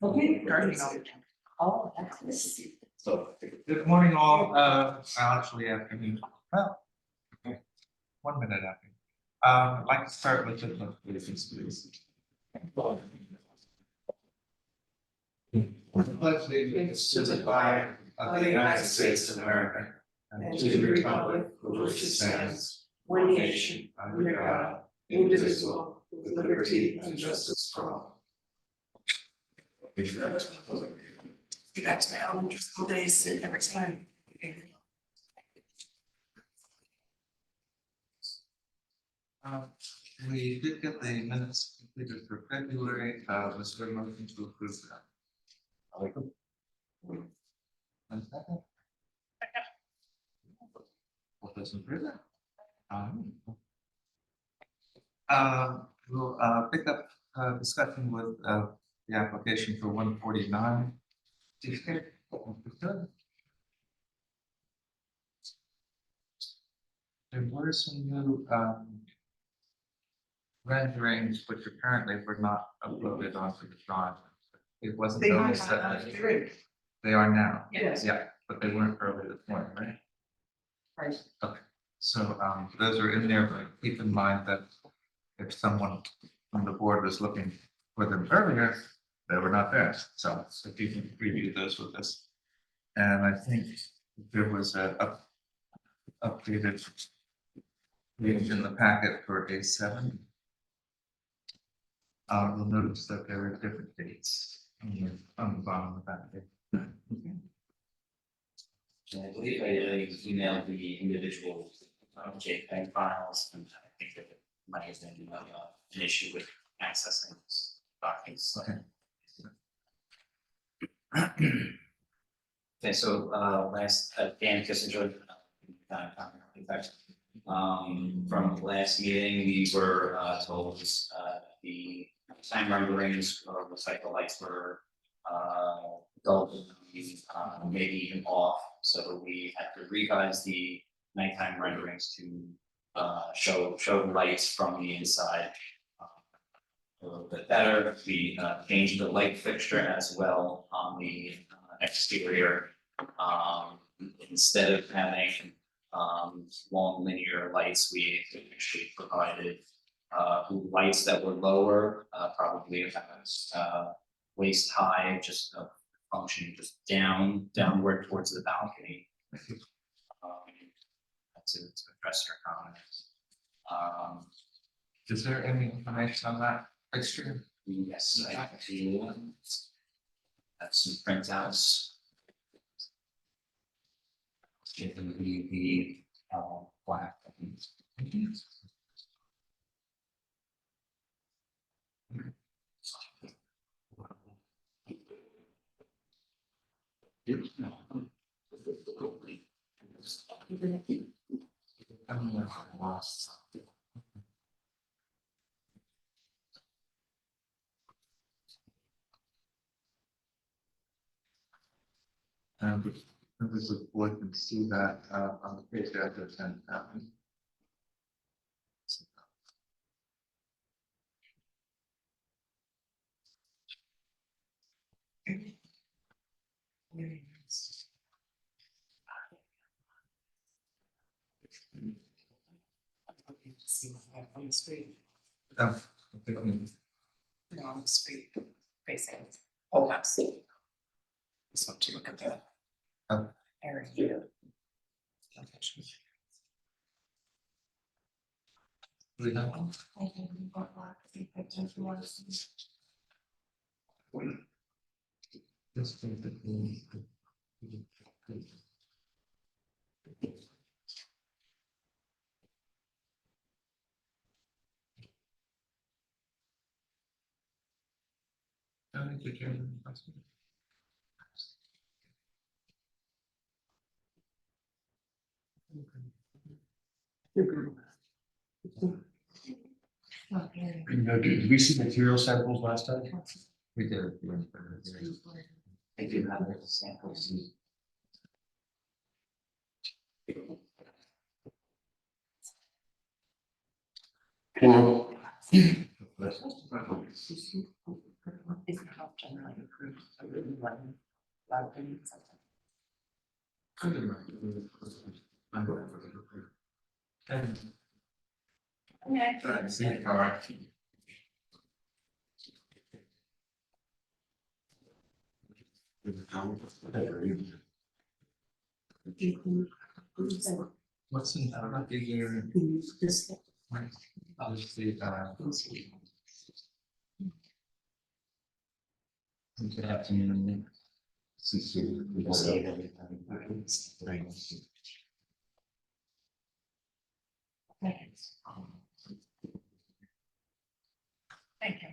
Okay, starting out. Oh, that's. So, good morning all, actually afternoon, well, okay, 1 minute after. I'd like to start with the please. Pledge allegiance to the flag of the United States of America and to the republic for which it stands, one nation, under God, indivisible, with liberty and justice for all. You guys now, just all days, every time. We did get the minutes completed for February, was there a motion to approve that? And second? All those in favor? We'll pick up discussion with the application for 149. There were some new renderings, which apparently were not uploaded onto the drive. It wasn't noticed that they are now. Yes. Yeah, but they weren't early this morning, right? Right. Okay, so those are in there, but keep in mind that if someone on the board was looking for them earlier, they were not there. So if you can review those with us. And I think there was a updated page in the packet for A7. You'll notice that there are different dates on the bottom of that page. I believe I emailed the individual JPEG files, and I think that might have been an issue with accessing those documents. Okay, so last Dan Kissinger, from last meeting, we were told the time renderings or the cycle lights were dull, maybe even off. So we had to revise the nighttime renderings to show the lights from the inside a little bit better. We changed the light fixture as well on the exterior. Instead of having long linear lights, we actually provided lights that were lower, probably about waist high, just functioning just downward towards the balcony. To address your comments. Is there any information on that fixture? Yes, I do have some printouts. Given the black. Members of the board can see that on the page that I just sent out. On the street, Okay. on the street, facing. Oh, absolutely. Just want to look at the area here. We have this thing that we- Thank you, Chairman. Did we see material samples last time? We did. I do have the samples. Can Is the health generally approved? I really want to allow them something. Okay. What's in that figure? This. Obviously, good afternoon. Thank you.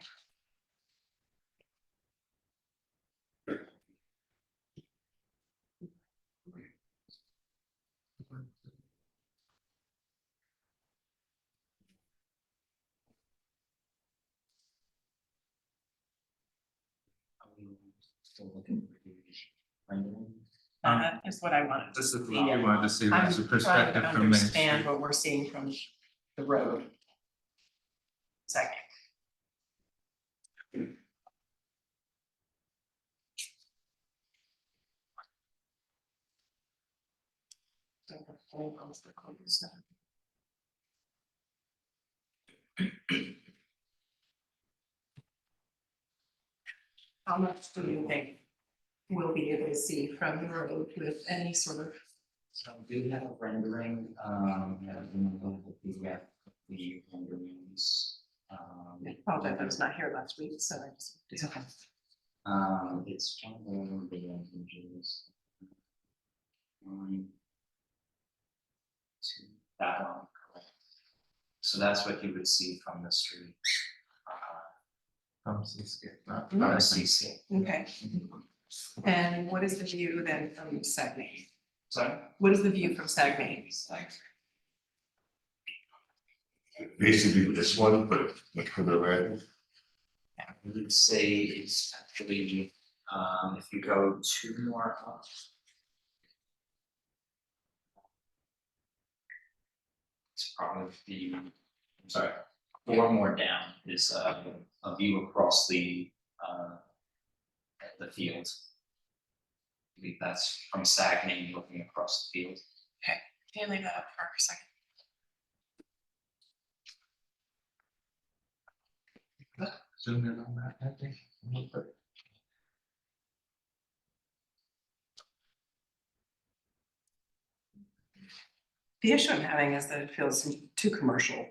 Still looking for the rendering. That is what I wanted. This is what you wanted to see, I'm was the trying perspective to from Main understand Street. what we're seeing from the road. Second. How much do you think we'll be able to see from the road with any sort of? So we have a rendering, the renderings. Apologize, I was not here last week, so I just. It's okay. It's one of the images. To that one, correct. So that's what you would see from the street. From Seascape, not Mhm. from CC. Okay. And what is the view then from Saguenay? Sorry? What is the view from Saguenay? Basically this one, but much further away. I would say it's actually, if you go two more up. It's probably, I'm sorry, four more down is a view across the field. I believe that's from Saguenay looking across the field. Can you leave that up for a second? Zoom in on that, I think. The issue I'm having is that it feels too commercial.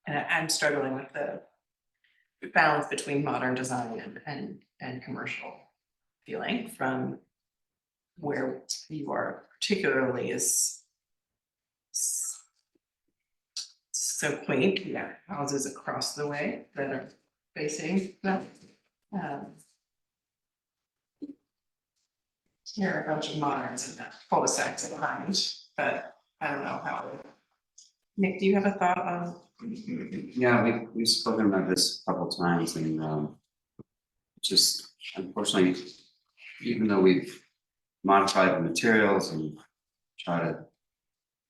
And I'm struggling with the balance between modern design and commercial feeling from where you are particularly is so quaint, yeah, houses across the way that are facing them. Here are a bunch of moderns and cul-de-sacs behind, but I don't know how. Nick, do you have a thought on? Yeah, we've spoken about this a couple times and just unfortunately, even though we've modified the materials and try to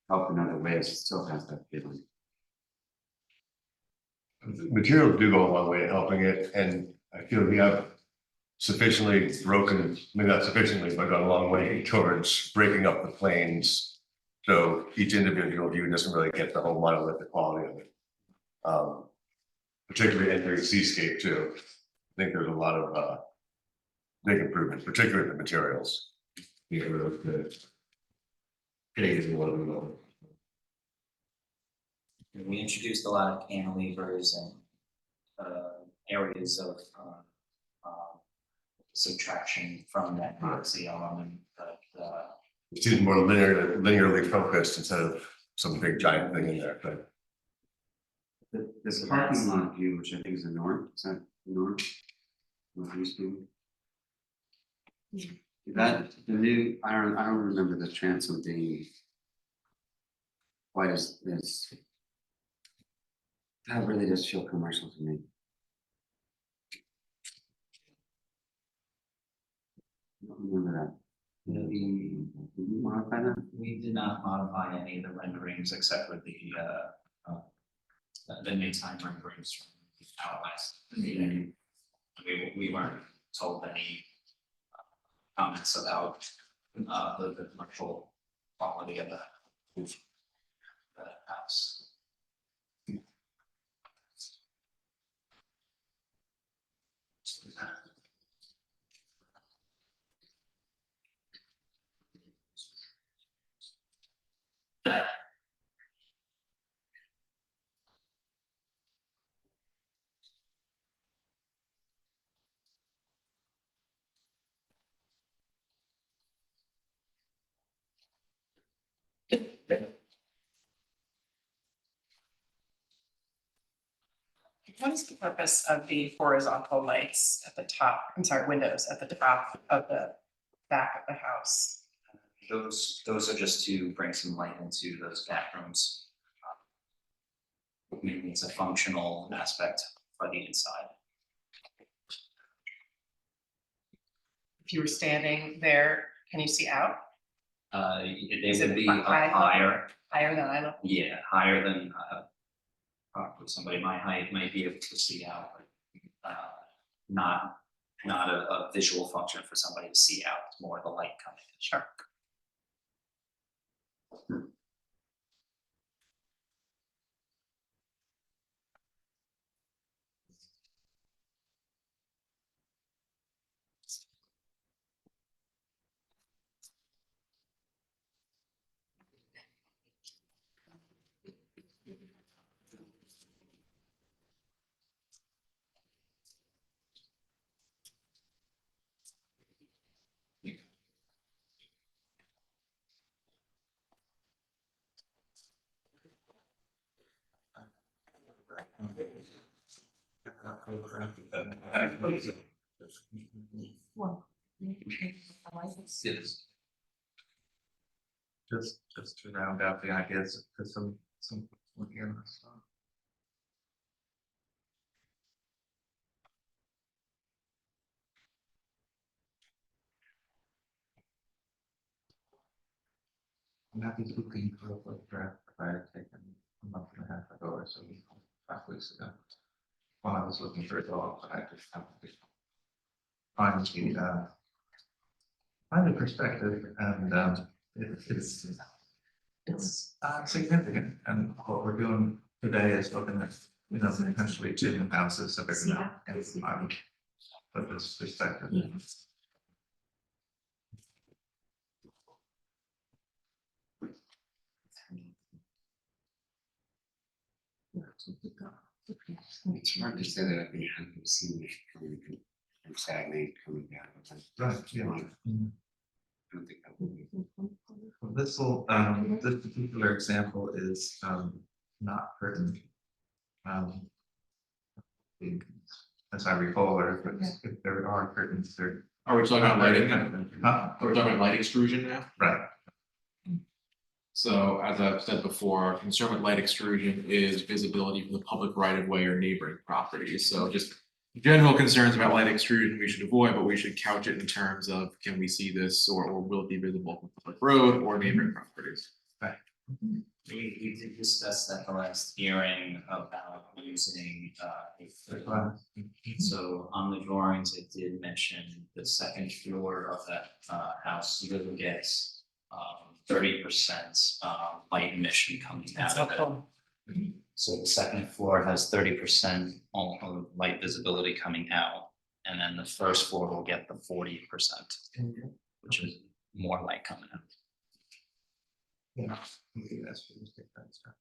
help in other ways, it still has that feeling. Materials do go a long way in helping it, and I feel we have sufficiently broken, maybe not sufficiently, but gone a long way towards breaking up the planes. So each individual view doesn't really get the whole monolithic quality of it. Particularly entering Seascape too. I think there's a lot of big improvements, particularly the materials. Yeah, really good. Getting it a little bit more. We introduced a lot of cantilevers and areas of subtraction from that epoxy element, but It seems more linearly focused instead of some big giant thing in there, but. The parking lot view, which I think is the north, is that the north? Northeast view? That, the new, I don't remember the transom being quite as this. That really does feel commercial to me. I don't remember that. Did we modify that? we did not modify any of the renderings except for the nighttime renderings our last meeting. We weren't told any comments about the commercial quality of the house. What is the purpose of the horizontal lights at the top, I'm sorry, windows at the top of the back of the house? Those are just to bring some light into those bathrooms. Maybe it's a functional aspect for the inside. If you were standing there, can you see out They Is would it be high? higher, higher than eye level? yeah, higher than probably somebody my height might be able to see out, but not a visual function for somebody to see out, it's more the light coming in. Sure. Yes. Just to round out the ideas, because some looking at this. I'm happy to looking for a draft I had taken a month and a half ago or so, 5 weeks ago. While I was looking for a dog, but I just happened to find the perspective, and it's significant, and what we're doing today is looking at, potentially 2 new houses that are not, and I would put this perspective. It's hard to say that I haven't seen it coming from stagnate coming down. Right, yeah. I don't think that will be. Well, this particular example is not curtained. As I recall, or if there are curtains, they're. Are we talking about lighting? Huh? Are we talking about light extrusion now? Right, So as I've said before, our concern with light extrusion is visibility from the public right of way or neighboring properties. So just general concerns about light extrusion we should avoid, but we should couch it in terms of, can we see this or will it be visible from the public road or neighboring properties? We did discuss that the last hearing about using so on the drawings, it did mention the second floor of that house, you will get 30% light emission coming That's out of it. helpful. So the second floor has 30% on light visibility coming out, and then the first floor will get the 40%, which is more light coming out. yeah. Maybe that's what we take that stuff.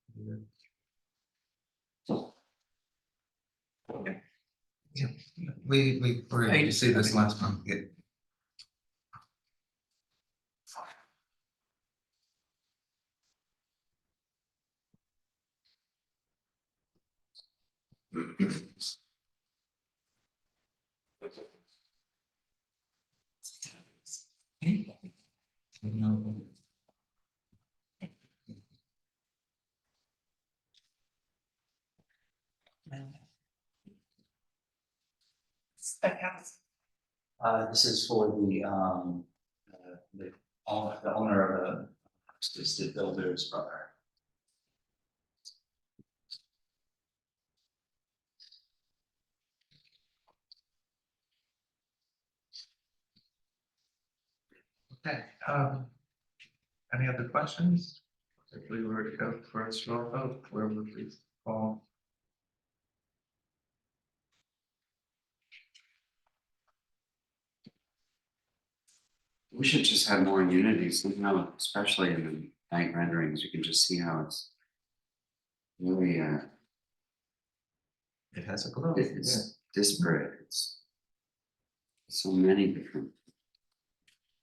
Yeah, we were able to see this last month. That house. This is for the owner of the, it's the builder's brother. Okay, any other questions? If we were to go for a straw vote, where would we fall? We should just have more unity somehow, especially in the bank renderings. You can just see how it's really It has a glow. it's disparate. It's so many different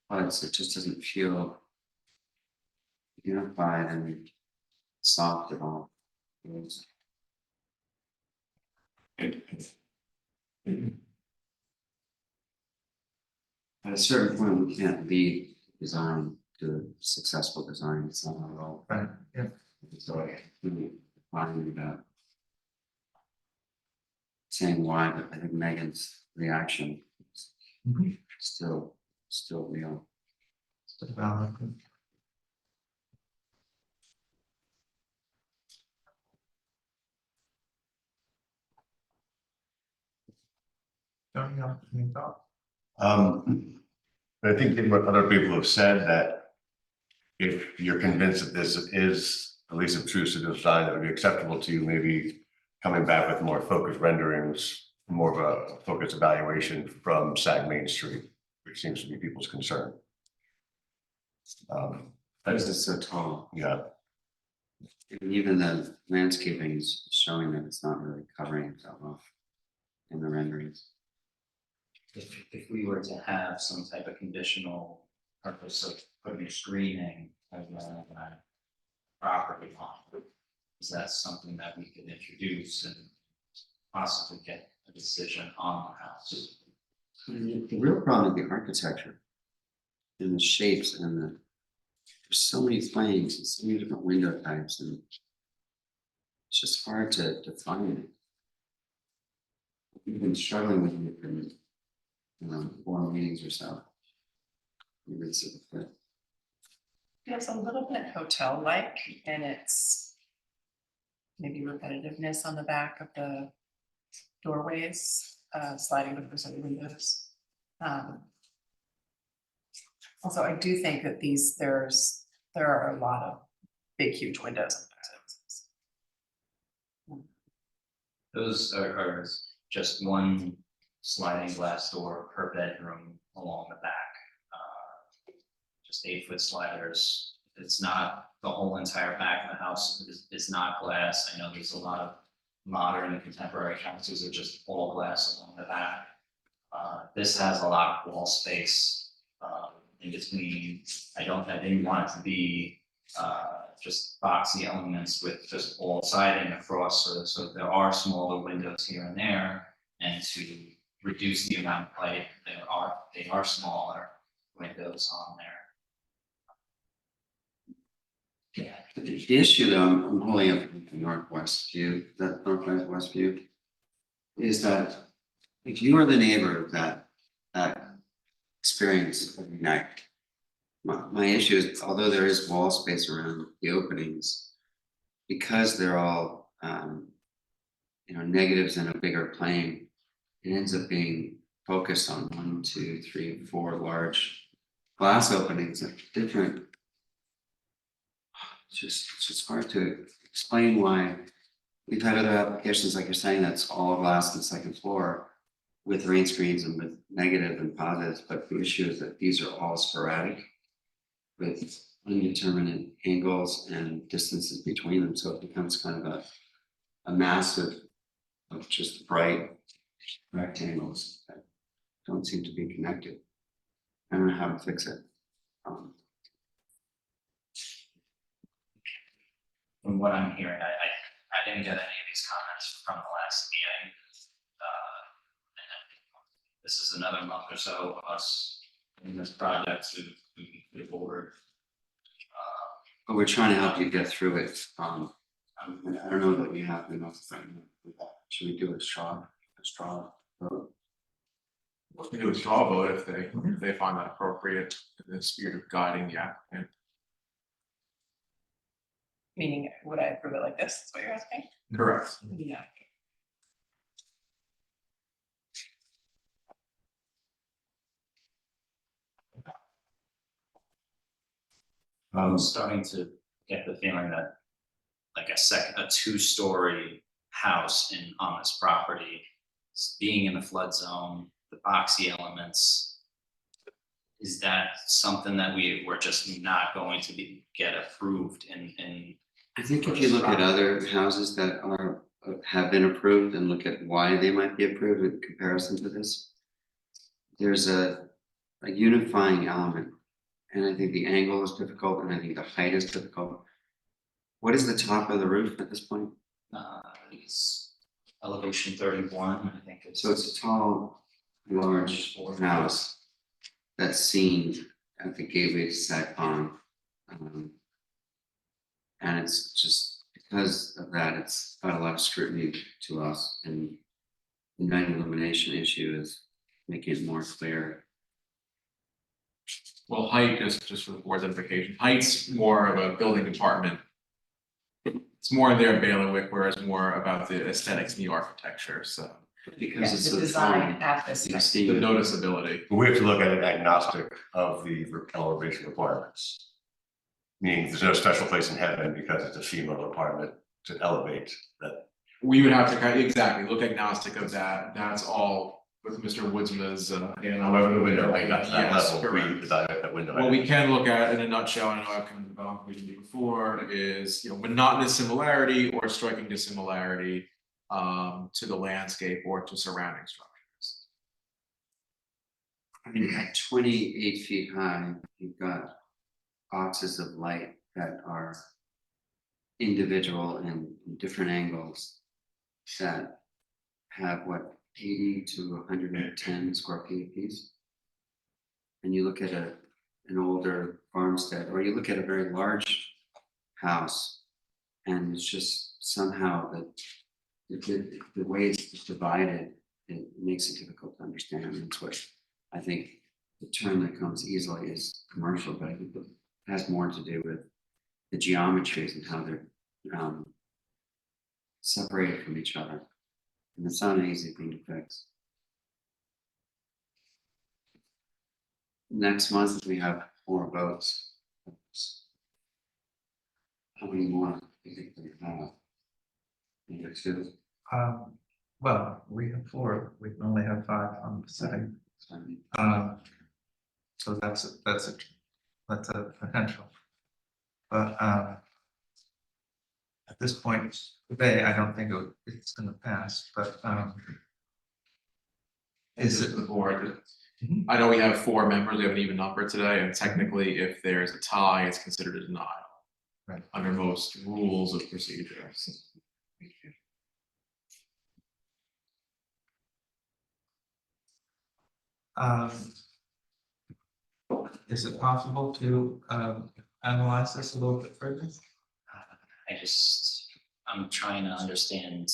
parts. It just doesn't feel unified and soft at all. It's- At a certain point, we can't lead design to a successful design. It's not our role. Right, yeah. So I really finding about saying why, but I think Megan's reaction is Mhm. still real. It's valid. Don't you have any thoughts? I think what other people have said, that if you're convinced that this is at least obtrusive design that would be acceptable to you, maybe coming back with more focused renderings, more of a focused evaluation from Sag Main Street, which seems to be people's concern. Because it's so tall. Yeah, And even the landscaping is showing that it's not really covering itself off in the renderings. If we were to have some type of conditional purpose of putting screening of property line, is that something that we could introduce and possibly get a decision on the house? The real problem is the architecture and the shapes and there's so many planes and so many different window types, and it's just hard to define it. We've been struggling with it for 4 meetings or so. Maybe it's a bit. Feels a little bit hotel-like in its maybe repetitiveness on the back of the doorways, sliding doors and windows. Also, I do think that there are a lot of big, huge windows. Those are just one sliding glass door per bedroom along the back. Just 8-foot sliders. It's not the whole entire back of the house is not glass. I know there's a lot of modern and contemporary houses that are just all glass along the back. This has a lot of wall space in between. I didn't want it to be just boxy elements with just all siding across, so there are smaller windows here and there, and to reduce the amount of light, they are smaller windows on there. Yeah. The issue though, I'm holding up the northwest view, that northwest view, is that if you are the neighbor of that experience every night, my issue is, although there is wall space around the openings, because they're all negatives in a bigger plane, it ends up being focused on 1, 2, 3, 4 large glass openings at different. It's just hard to explain why we've had other applications, like you're saying, that's all glass on the second floor with rain screens and with negative and positives, but the issue is that these are all sporadic with indeterminate angles and distances between them, so it becomes kind of a massive of just bright rectangles that don't seem to be connected. I don't know how to fix it. From what I'm hearing, I didn't get any of these comments from the last meeting. And this is another month or so of us in this project to move forward. But we're trying to help you get through it. I don't know that we have enough. Should we do a straw vote? We can do a straw vote if they find that appropriate in the spirit of guiding the applicant. Meaning, would I approve it like this? Is what you're asking? Correct. Yeah. I'm starting to get the feeling that like a two-story house on this property, being in the flood zone, the boxy elements, is that something that we're just not going to get approved in? I think if you look at other houses that have been approved and look at why they might be approved in comparison to this, there's a unifying element. And I think the angle is difficult, and I think the height is difficult. What is the top of the roof at this point? It's elevation 31, I think So it's a tall, large house that's seen at the gateway to Sag Pond. And it's just because of that, it's got a lot of scrutiny to us, and the night illumination issue is making it more clear. Well, height, just for the board's identification, height's more of a building department. It's more their bailiwick, whereas more about the aesthetics and the architecture, so Because it's the so design tall, at this. you the see, noticeability. But we have to look at it agnostic of the elevation requirements. Meaning there's no special place in heaven because it's a FEMA requirement to elevate that. We would have to exactly look agnostic of that, that's all with Mr. Woodsman's, However, the window height got to that Yes, level, correct. we design that window. What height. we can look at in a nutshell, I know I've kind of developed what we did before, is, monotonous similarity or striking dissimilarity to the landscape or to surrounding structures. I mean, at 28 feet high, you've got boxes of light that are individual and different angles that have 80 to 110 square feet apiece. And you look at an older farmstead, or you look at a very large house, and it's just somehow the way it's divided, it makes it difficult to understand. And it's what I think the term that comes easily is commercial, but I think it has more to do with the geometries and how they're separated from each other. And it's not an easy thing to fix. Next month, we have 4 votes. How many more do you think we have? Maybe 2. Well, we have 4, we can only have 5 on the site. Sorry. So that's a potential. But at this point today, I don't think it's gonna pass, but is it The board, Mhm. I know we have 4 members, we have an even number today, and technically, if there's a tie, it's considered a denial. Right. Under most rules of procedure. Is it possible to analyze this a little bit further? I'm trying to understand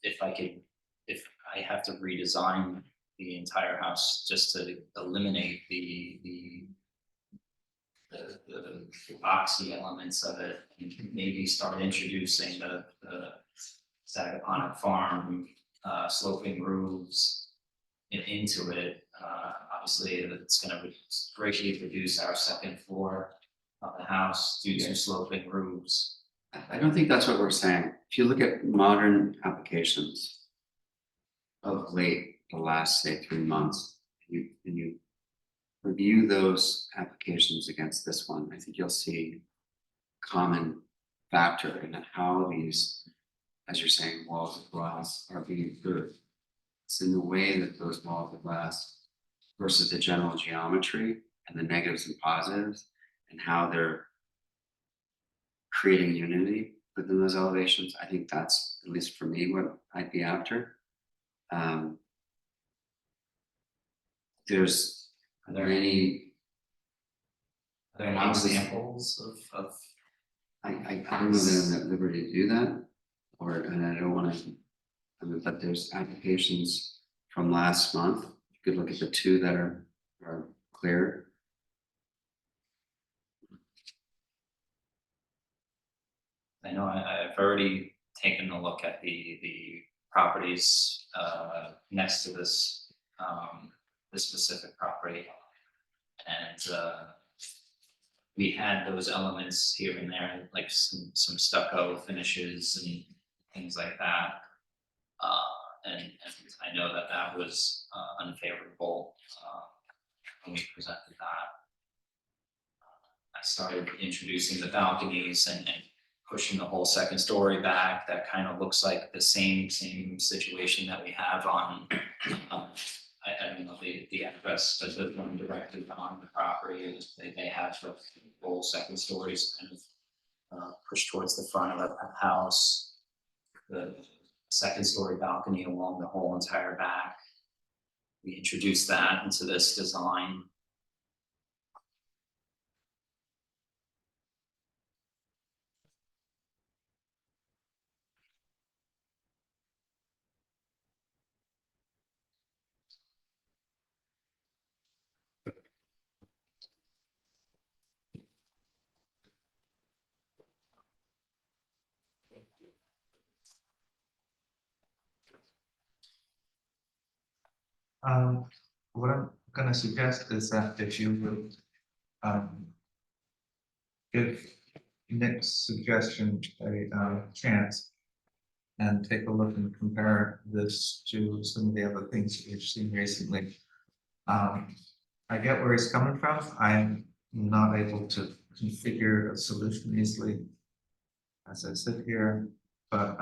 if I have to redesign the entire house just to eliminate the boxy elements of it, and maybe start introducing the Sagaponic farm sloping roofs into it. Obviously, it's gonna greatly reduce our second floor of the house due to sloping roofs. I don't think that's what we're saying. If you look at modern applications of late, the last, say, 3 months, and you review those applications against this one, I think you'll see common factor in how these, as you're saying, walls of glass are being improved. It's in the way that those walls of glass versus the general geometry and the negatives and positives, and how they're creating unity within those elevations. I think that's, at least for me, what I'd be after. There's Are there many, any examples of I don't know that I'm at liberty to do that, and I don't wanna, but there's applications from last month. You could look at the 2 that are clear. I know I've already taken a look at the properties next to this specific property. And we had those elements here and there, like some stucco finishes and things like that. And I know that that was unfavorable when we presented that. I started introducing the balconies and pushing the whole second story back. That kind of looks like the same situation that we have on, I don't know, the address, but the one directly on the property, is they have the whole second stories kind of pushed towards the front of the house. The second story balcony along the whole entire back. We introduced that into this design. What I'm gonna suggest is that if you would, give Nick's suggestion a, chance and take a look and compare this to some of the other things that we've seen recently. I get where he's coming from. I'm not able to configure a solution easily as I sit here, but,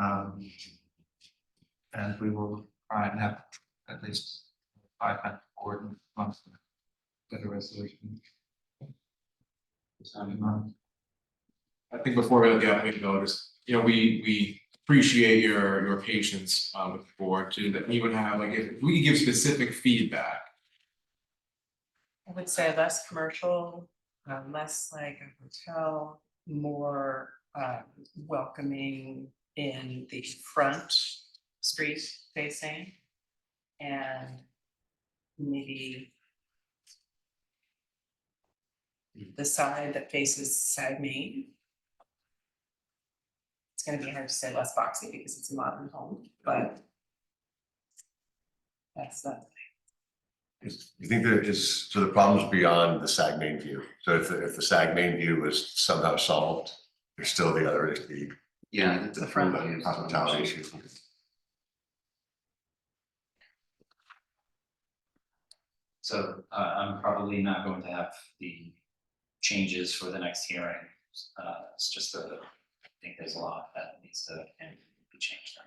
and we will try and have at least 500 board months to get a resolution. I think before we let the applicant go, just, you know, we appreciate your patience with the board too, that we would have, like, if we could give specific feedback. I would say less commercial, less like a hotel, more welcoming in the front street facing. And maybe the side that faces Sag Main. It's gonna be hard to say less boxy because it's a modern home, but that's that. You think there is, so the problem's beyond the Sag Main view? So if the Sag Main view was somehow solved, there's still the other, the Yeah, that's The front view is- hospitality issue. So I'm probably not going to have the changes for the next hearing. It's just I think there's a lot that needs to be changed.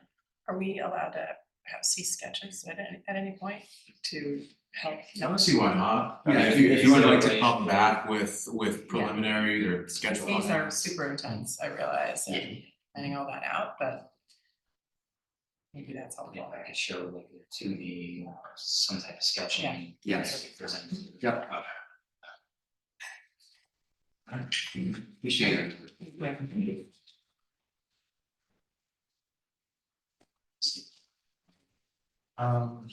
Are we allowed to see sketches at any point to help? I don't see why not. Yeah, If you would like to yeah. come back with preliminary or schedule. These are super intense, I realize, and finding all that out, but maybe that's Yeah, helpful. I could show like a 2D or some type of sketching. Yes. Presented. Yep. Appreciate it. Um.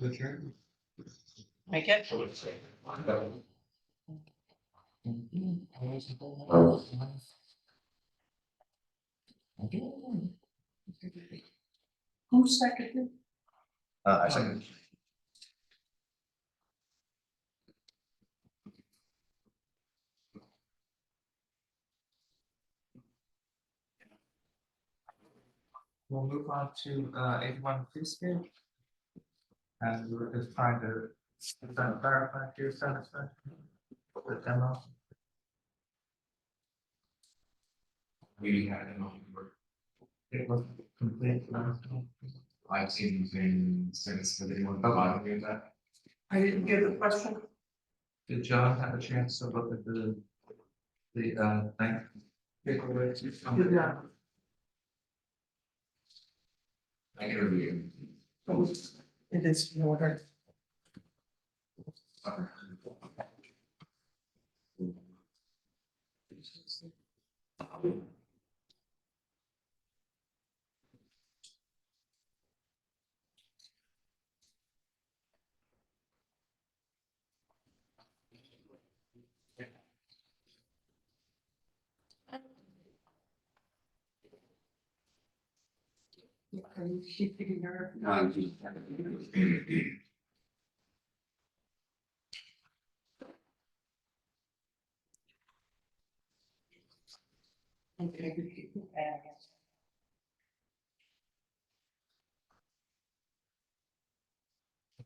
With your. Make it. Who seconded? I second. We'll move on to 81 Freescape. And we're just trying to clarify your satisfaction with the demo. We had it on. It was complete. I've seen the thing since, did anyone provide me with that? I didn't get the question. Did John have a chance to look at the thing? Yeah. I can review. It is in order.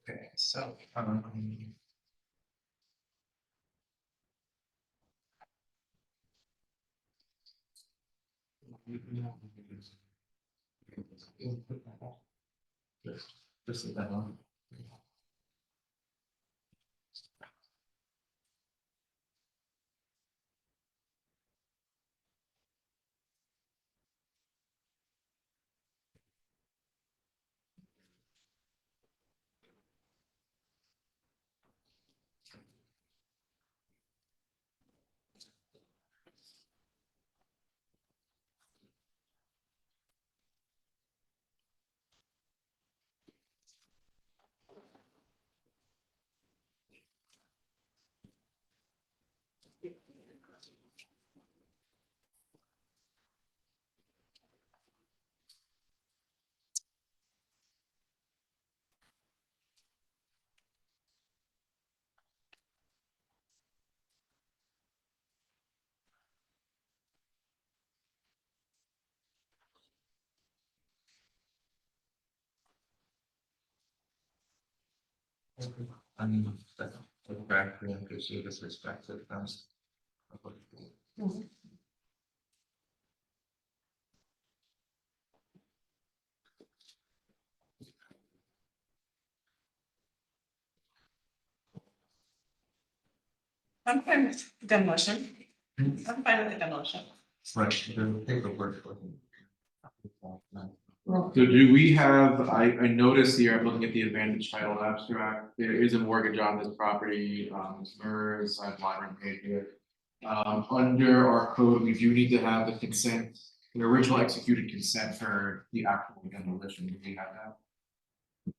Okay, so, Just leave that on. Go back to and pursue this respective terms. I'm fine with demolition. I'm fine with the demolition. Right, the paperwork for them. So do we have, I noticed here, I'm looking at the advantage title abstract, there is a mortgage on this property, MERS, I have line page here. Under our code, we do need to have the consent, the original executed consent for the actual demolition, do we have that?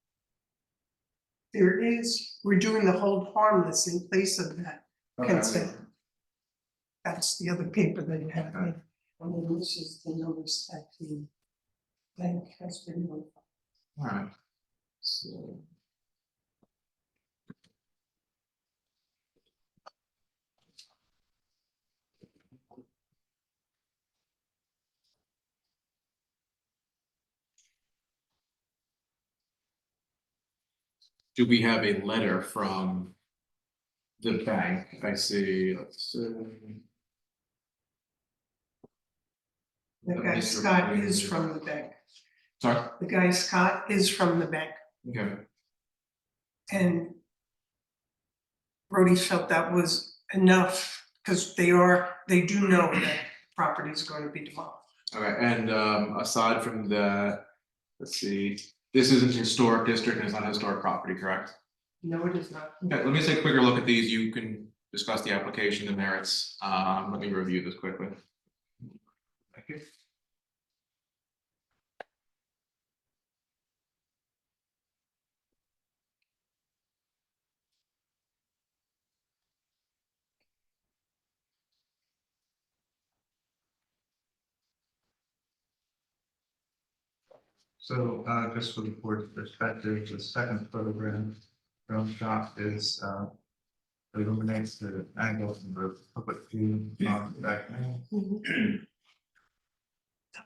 There is, we're doing the hold harmless in place of that consent. That's the other paper that you have. Okay. And then this is the notice that the bank has been notified. Alright. So. Do we have a letter from the bank? I see, let's see. The guy Scott is from the bank. Sorry, The guy Scott is from the bank, okay, and Brody felt that was enough, because they do know that property is going to be demolished. okay, and aside from that, let's see, this isn't historic district and it's not historic property, correct? No, it is not. Okay, let me take a quicker look at these, you can discuss the application, the merits, let me review this quickly. Thank you. So, just for the board's perspective, the second photograph, drone shot is, illuminates the angle from the public view on the back.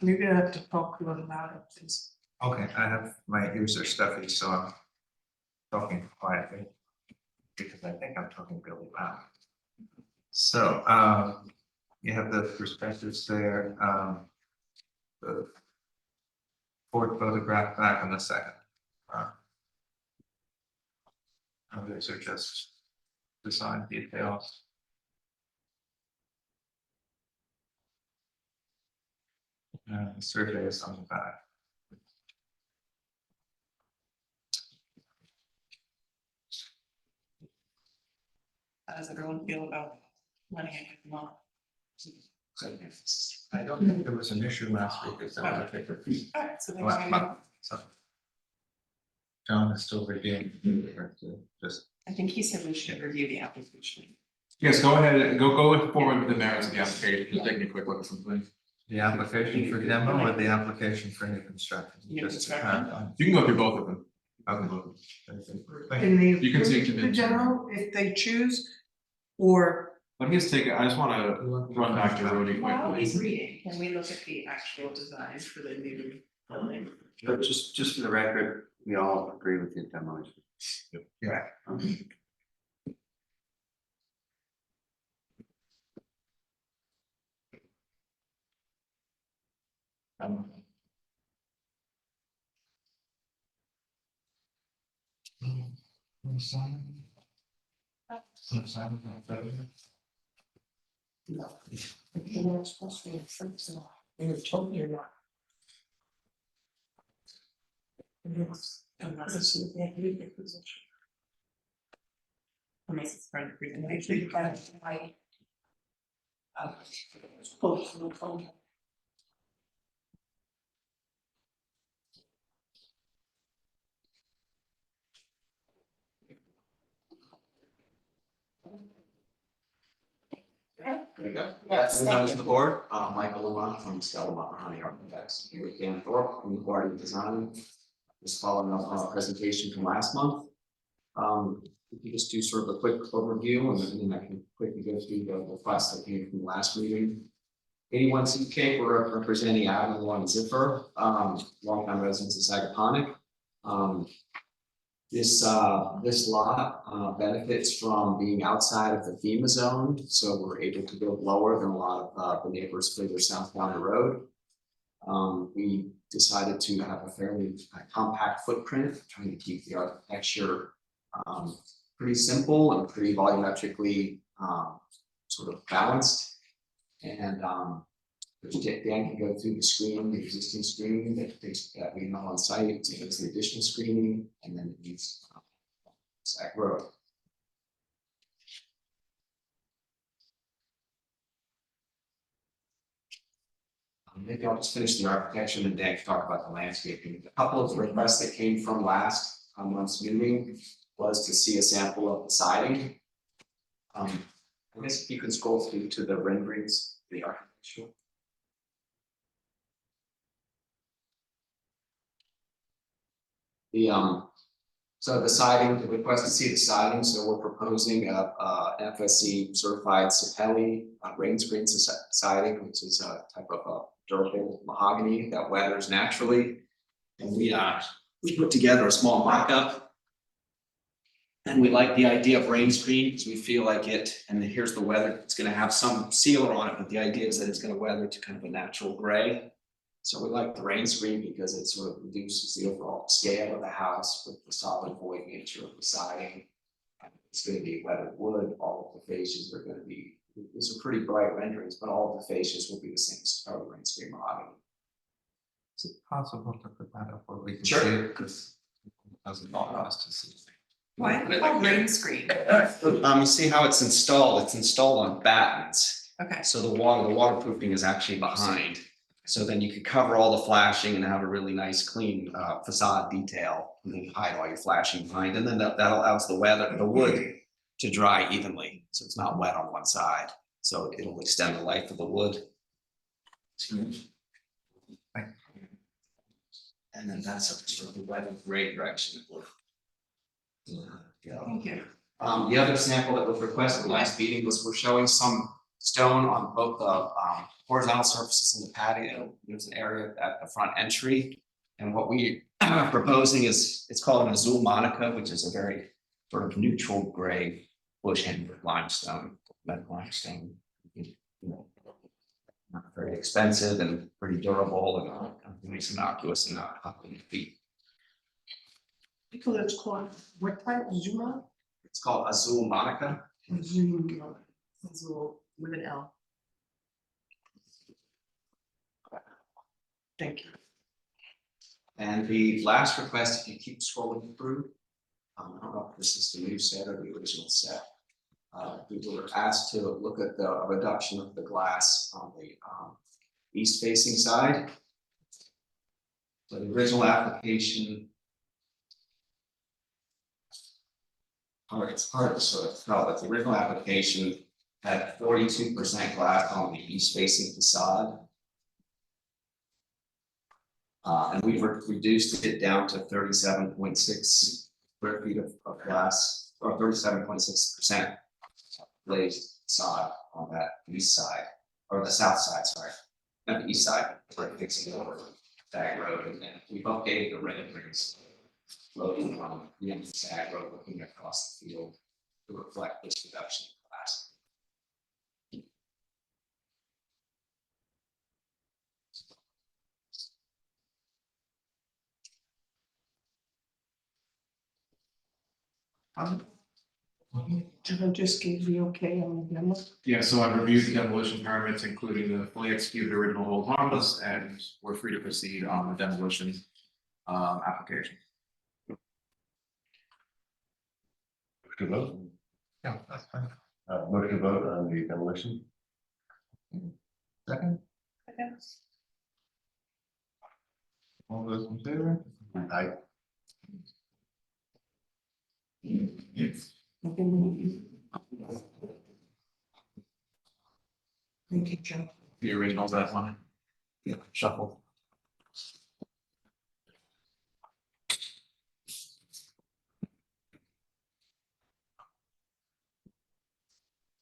You're gonna have to talk a little louder, please. Okay, I have, my ears are stuffy, so I'm talking quietly. Because I think I'm talking really loud. So, you have the perspectives there, the fourth photograph back on the second. These are just design details. The survey is on the back. How does everyone feel about running it tomorrow? I don't think there was an issue last week, is that I think Alright, so then so. John is still reviewing, just, I think he said we should review the application. Yes, go ahead, go forward with the merits of the application, just taking a quick look at something. The application for demo or the application for new construction? New Just to construction. clarify. You can go through both of them. Okay. Can they You can take approve them the into- demo if they choose? Or, Let me just take, I just wanna run back to Rhodey While he's quickly. reading, can we look at the actual design for the new building? But just for the record, we all agree with the demolition. Yeah. Okay. you're totally not. Yes, and that's a big position. Unless it's part of the presentation. Both of them. There you go. That's members of the board, Michael Lamont from Stella Mahoney Architects, here with Dan Thorpe from Guardian Design. Just following up on our presentation from last month. If you just do sort of a quick overview and then I can quickly go through the request that came from the last meeting. 81 Seat Cape, we're representing Ahrb 1 Ziffer, longtime residents of Sagaponic. This lot benefits from being outside of the FEMA zone, so we're able to build lower than a lot of the neighbors further south down the road. We decided to have a fairly compact footprint, trying to keep the architecture pretty simple and pretty volumetrically sort of balanced. And Dan can go through the screening, the existing screening that we have on site, so there's the additional screening, and then it needs Sac Road. Maybe I'll just finish the architecture and then Dan can talk about the landscaping. A couple of requests that came from last month's meeting was to see a sample of the siding. I guess if you can scroll through to the renderings, of the architecture. So the siding, the request to see the siding, so we're proposing a FSC certified Sapelli rain screen siding, which is a type of a durable mahogany that weathers naturally. And we put together a small mock-up. And we like the idea of rain screen because we feel like it, and then here's the weather, it's gonna have some sealer on it, but the idea is that it's gonna weather to kind of a natural gray. So we like the rain screen because it sort of reduces the overall scale of the house with the solid void nature of the siding. It's gonna be weathered wood, all of the fascias are gonna be, these are pretty bright renderings, but all of the fascias will be the same color rain screen mahogany. Is it possible to put that up where we can Sure. see it? Because it doesn't all us to see. Why is it called green screen? You see how it's installed on battens. Okay, So the waterproofing is actually behind. So then you could cover all the flashing and have a really nice clean facade detail and then hide all your flashing behind. And then that allows the wood to dry evenly. So it's not wet on one side. So it'll extend the life of the wood. And then that's a sort of the wet and gray direction. thank you. The other sample that was requested last meeting was we're showing some stone on both the horizontal surfaces in the patio. There's an area at the front entry. And what we are proposing is, it's called an azul monica, which is a very sort of neutral gray bush hand limestone, red limestone. You know, not very expensive and pretty durable and nice innocuous and not hot on your feet. Because it's called, what type, Zuma? It's called azul monica. Zuma. So with an L. Thank you. And the last request, if you keep scrolling through, I don't know if this is the new set or the original set. We were asked to look at the reduction of the glass on the east facing side. So the original application. It's hard to sort of tell, but the original application had 42% glass on the east facing facade. And we've reduced it down to 37.6 square feet of glass, or 37.6% glazed sod on that east side, or the south side, sorry. Not the east side, we're fixing over Stag Road, and then we updated the renderings. Loading from the end of Stag Road, looking across the field to reflect this reduction in glass. Did I just give the okay on the demo? Yeah, so I've reviewed the demolition permits, including the fully executed original hold harmless, and we're free to proceed on the demolition application. To vote, Yeah, that's fine. motion to vote on the demolition. Second, all those in favor? I, Thank you, Joe. The originals, that one. Yeah, shuffle.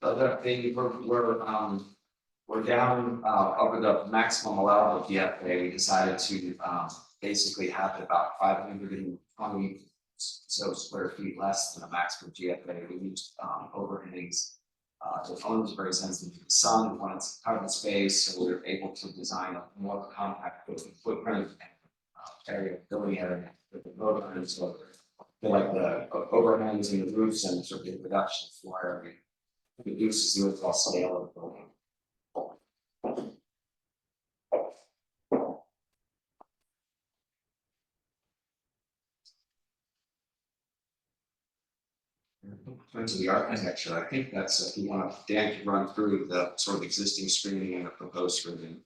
So that thing, we're down, over the maximum allowable GFA, we decided to, basically have it about 520 so square feet less than a maximum GFA. We used, overhangings. The phone was very sensitive to the sun, we wanted some covered space, so we were able to design a more compact footprint, building area with the road, so I feel like the overhangs and the roofs and sort of the reduction floor area reduces the overall scale of the building. In terms of the architecture, I think that's, if you want Dan to run through the sort of existing screening and the proposed screening.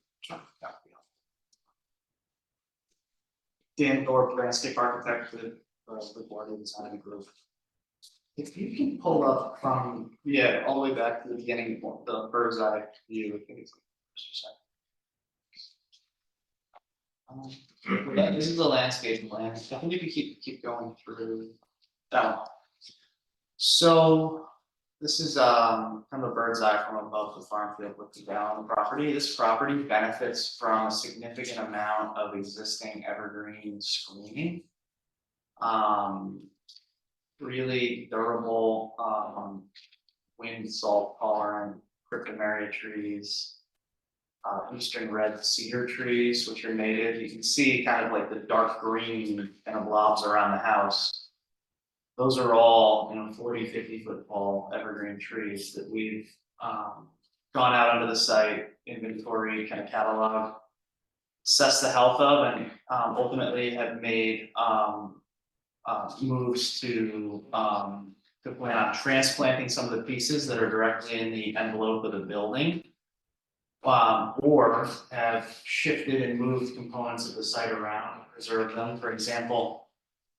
Dan Thorpe, landscape architect with the board of design group. If you can pull up from, yeah, all the way back to the beginning, the bird's eye view, I think it's just a second. Yeah, this is the landscape plan. I think if you keep going through that one. So this is kind of a bird's eye from above the farm field looking down on the property. This property benefits from a significant amount of existing evergreen screening. Really durable, wind, salt tolerant, cryptomeria trees. Eastern red cedar trees, which are native. You can see kind of like the dark green kind of blobs around the house. Those are all, 40, 50 foot tall evergreen trees that we've gone out onto the site, inventory, kind of catalog, assess the health of, and ultimately have made moves to plan on transplanting some of the pieces that are directly in the envelope of the building. Or have shifted and moved components of the site around, preserve them. For example,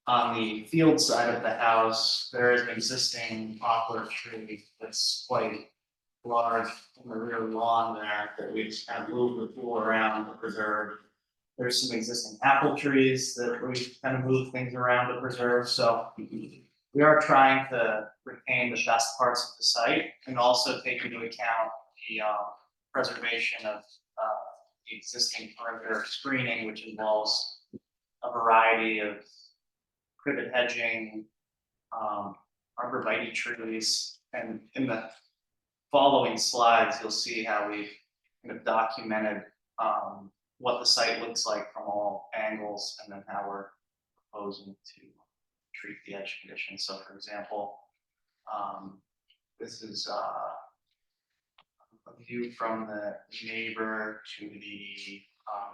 on the field side of the house, there is an existing poplar tree that's quite large in the rear lawn there that we just kind of moved the pool around to preserve. There's some existing apple trees that we kind of move things around to preserve, so we are trying to retain the best parts of the site and also take into account the preservation of the existing perimeter screening, which involves a variety of privet hedging, arborvitae trees, and in the following slides, you'll see how we've kind of documented what the site looks like from all angles, and then how we're proposing to treat the edge conditions. So, for example, this is a view from the neighbor to the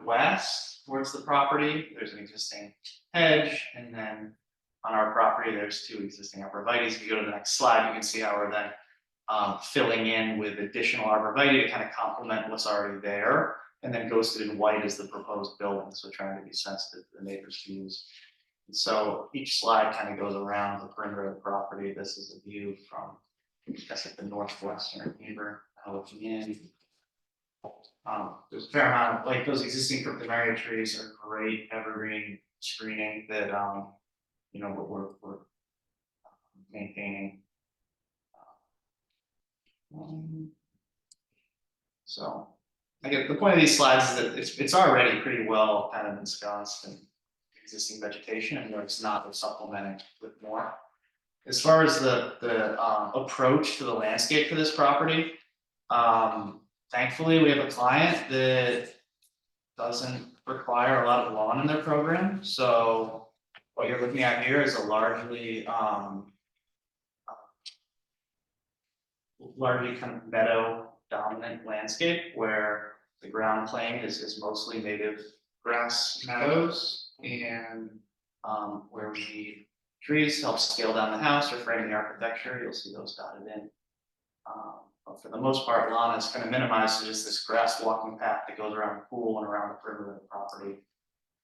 west towards the property. There's an existing hedge, and then on our property, there's two existing arborvitaes. If you go to the next slide, you can see how we're then filling in with additional arborvitae to kind of complement what's already there, and then ghosted in white is the proposed building. So trying to be sensitive to the neighbor's views. And so each slide kind of goes around the perimeter of the property. This is a view from, I guess, like the northwestern neighbor looking in. There's a fair amount of, like, those existing cryptomeria trees are great evergreen screening that, you know, we're maintaining. So, I get the point of these slides is that it's already pretty well kind of ensconced in existing vegetation, and it's not, we're supplementing with more. As far as the approach to the landscape for this property, thankfully, we have a client that doesn't require a lot of lawn in their program, so what you're looking at here is a largely kind of meadow dominant landscape where the ground plane is mostly native grass meadows and where we need trees to help scale down the house or frame the architecture, you'll see those dotted in. But for the most part, lawn is kind of minimized to just this grass walking path that goes around the pool and around the perimeter of the property.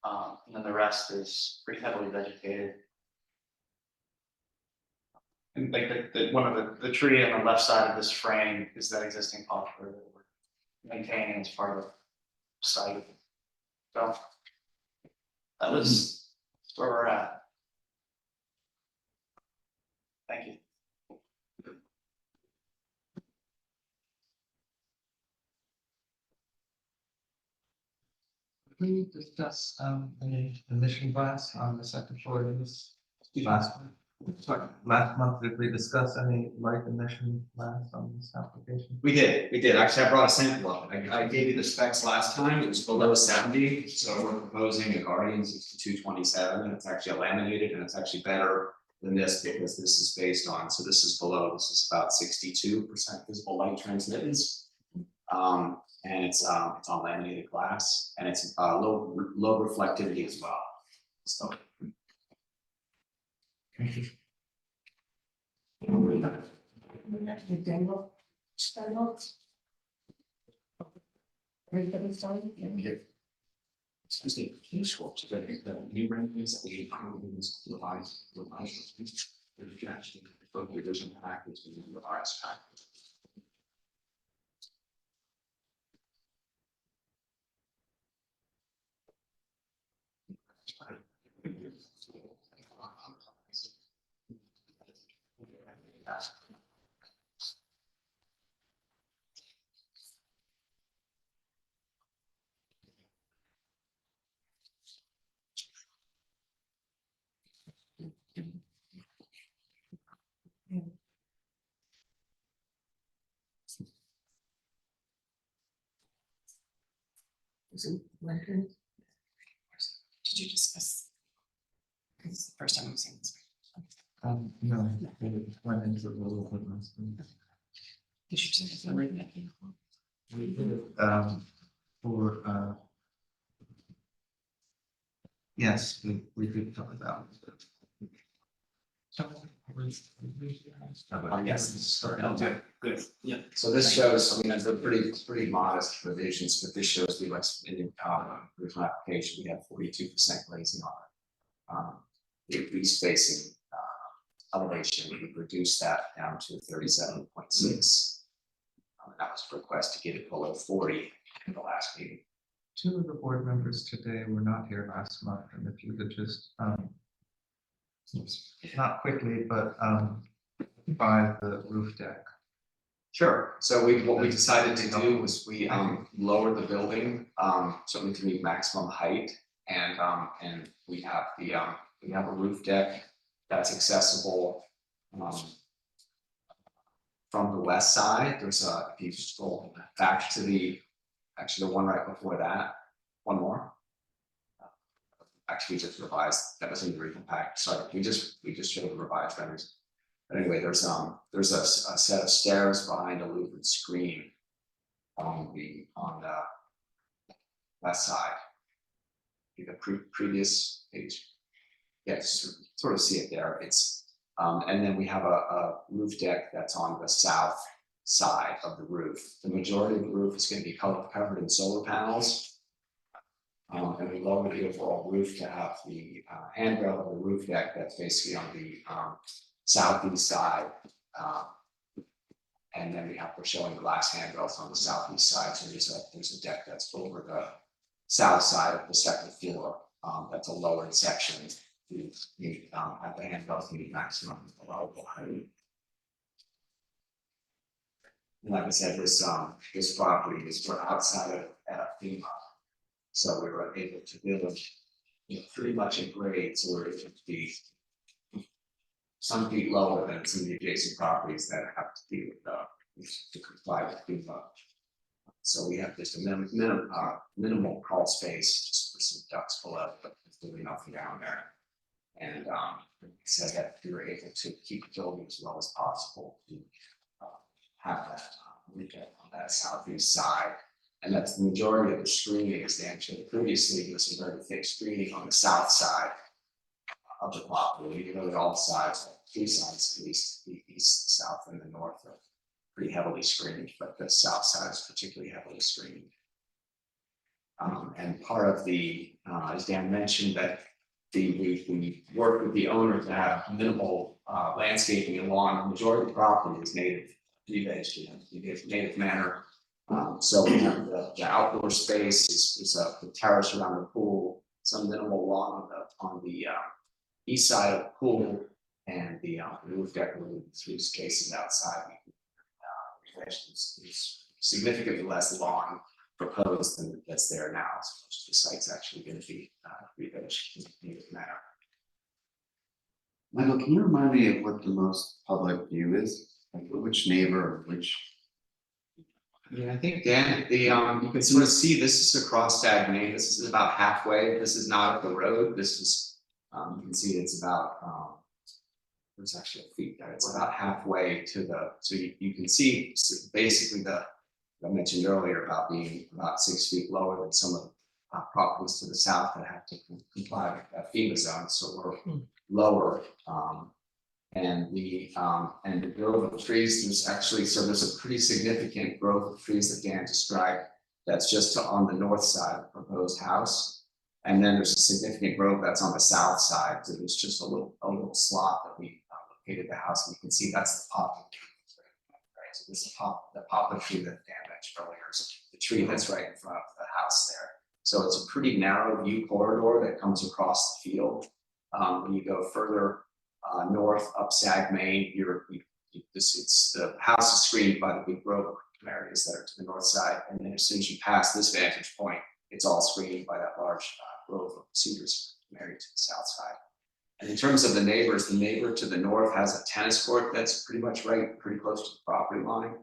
And then the rest is pretty heavily vegetated. And like one of the tree on the left side of this frame is that existing poplar that we're maintaining as part of the site. So that was where we're at. Thank you. We discuss any emission glass on the second floor of this last month. Sorry, last month, did we discuss any light emission glass on this application? We did. Actually, I brought a sample of it. I gave you the specs last time. It was below 70. So we're proposing a Guardian 6227, and it's actually laminated, and it's actually better than this because this is based on, so this is below, this is about 62% visible light transmittance. And it's on laminated glass, and it's low reflectivity as well. So. Thank you. Excuse me, can you swap to the new renderings that we revised? There's actually both the original package and the revised package. Did you discuss? This is the first time I'm seeing this. No, we went into a little bit last week. Did you say it's already that beautiful? We did it, for, yes, we did cover that. Yes. Okay, good. Yeah. So this shows, I mean, they're pretty modest revisions, but this shows the original application, we have 42% glazing on it. The east facing elevation, we reduced that down to 37.6. That was a request to get it below 40 in the last meeting. Two of the board members today were not here last month, and if you could just, not quickly, but, by the roof deck. Sure. So what we decided to do was we lowered the building certainly to meet maximum height, and we have a roof deck that's accessible from the west side. There's if you scroll back to the one right before that, one more. Actually, we just revised, that was in the original pack. Sorry, we just showed the revised renders. But anyway, there's a set of stairs behind a louvered screen on the west side. The previous page. Yes, sort of see it there. It's and then we have a roof deck that's on the south side of the roof. The majority of the roof is going to be covered in solar panels. And we lowered the overall roof to have the handrail of the roof deck that's basically on the southeast side. And then we're showing glass handrails on the southeast side, so there's a deck that's over the south side of the second floor, that's a lowered section. You have the handrails to meet maximum allowable height. And like I said, this property is for outside of FEMA. So we were able to build, pretty much in grade, so we're able to be some feet lower than some of the adjacent properties that have to be to comply with FEMA. So we have just a minimal crawl space just for some ducks below, but there's really nothing down there. And said that we were able to keep the building as well as possible to have that retail on that southeast side. And that's the majority of the screening extension. Previously, there was some very thick screening on the south side of the property, even though all sides, three sides, at least the east, the south, and the north are pretty heavily screened, but the south side is particularly heavily screened. And part of the, as Dan mentioned, that we work with the owner to have minimal landscaping along the majority of the property is native, native manner. So we have the outdoor space is the terrace around the pool, some minimal lawn on the east side of the pool, and the roof deck through spaces outside. There's significantly less lawn proposed than that's there now. So the site's actually going to be revegeted in a native manner. Michael, can you remind me of what the most public view is? Like which neighbor or which? Yeah, I think Dan, you can sort of see this is across Stagnate. This is about halfway. This is not up the road. This is, you can see it's about, there's actually a feet there. It's about halfway to the, so you can see basically I mentioned earlier about being about 6 feet lower than some of the properties to the south that have to comply with FEMA zones. So we're lower. And the growth of trees, there's actually, so there's a pretty significant growth of trees that Dan described that's just on the north side of the proposed house. And then there's a significant growth that's on the south side. So there's just a little slot that we located the house, and you can see that's the poplar tree. Right? So this is the poplar tree that Dan mentioned earlier, is the tree that's right in front of the house there. So it's a pretty narrow view corridor that comes across the field. When you go further north up Sag Main, the house is screened by the big grove areas that are to the north side, and then as soon as you pass this vantage point, it's all screened by that large grove of cedars area to the south side. And in terms of the neighbors, the neighbor to the north has a tennis court that's pretty much pretty close to the property line,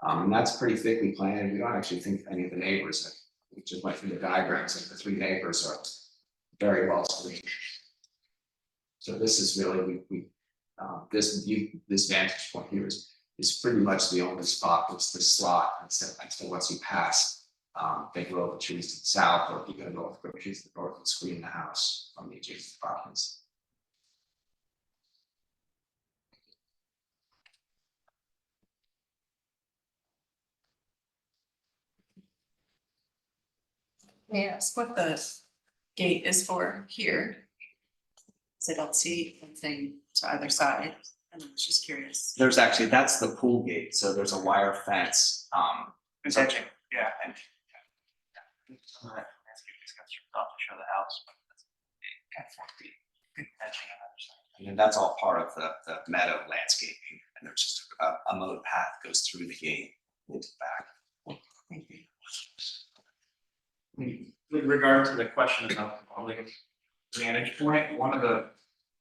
and that's pretty thickly planted. We don't actually think any of the neighbors, we just went through the diagrams, and the three neighbors are very well screened. So this is really, this vantage point here is pretty much the only spot that's the slot, until once you pass big grove of trees to the south, or if you go north, grove trees to the north and screen the house from the adjacent properties. May I ask what the gate is for here? So I don't see anything to either side, and I was just curious. There's actually, that's the pool gate, so there's a wire fence. It's edging, yeah, and. Some of that landscape is got stripped off to show the house, but that's kind of 4 feet. Good edging on the other side. And that's all part of the meadow landscaping, and there's just a mowed path goes through the gate into the back. Thank you. With regard to the question about public vantage point, one of the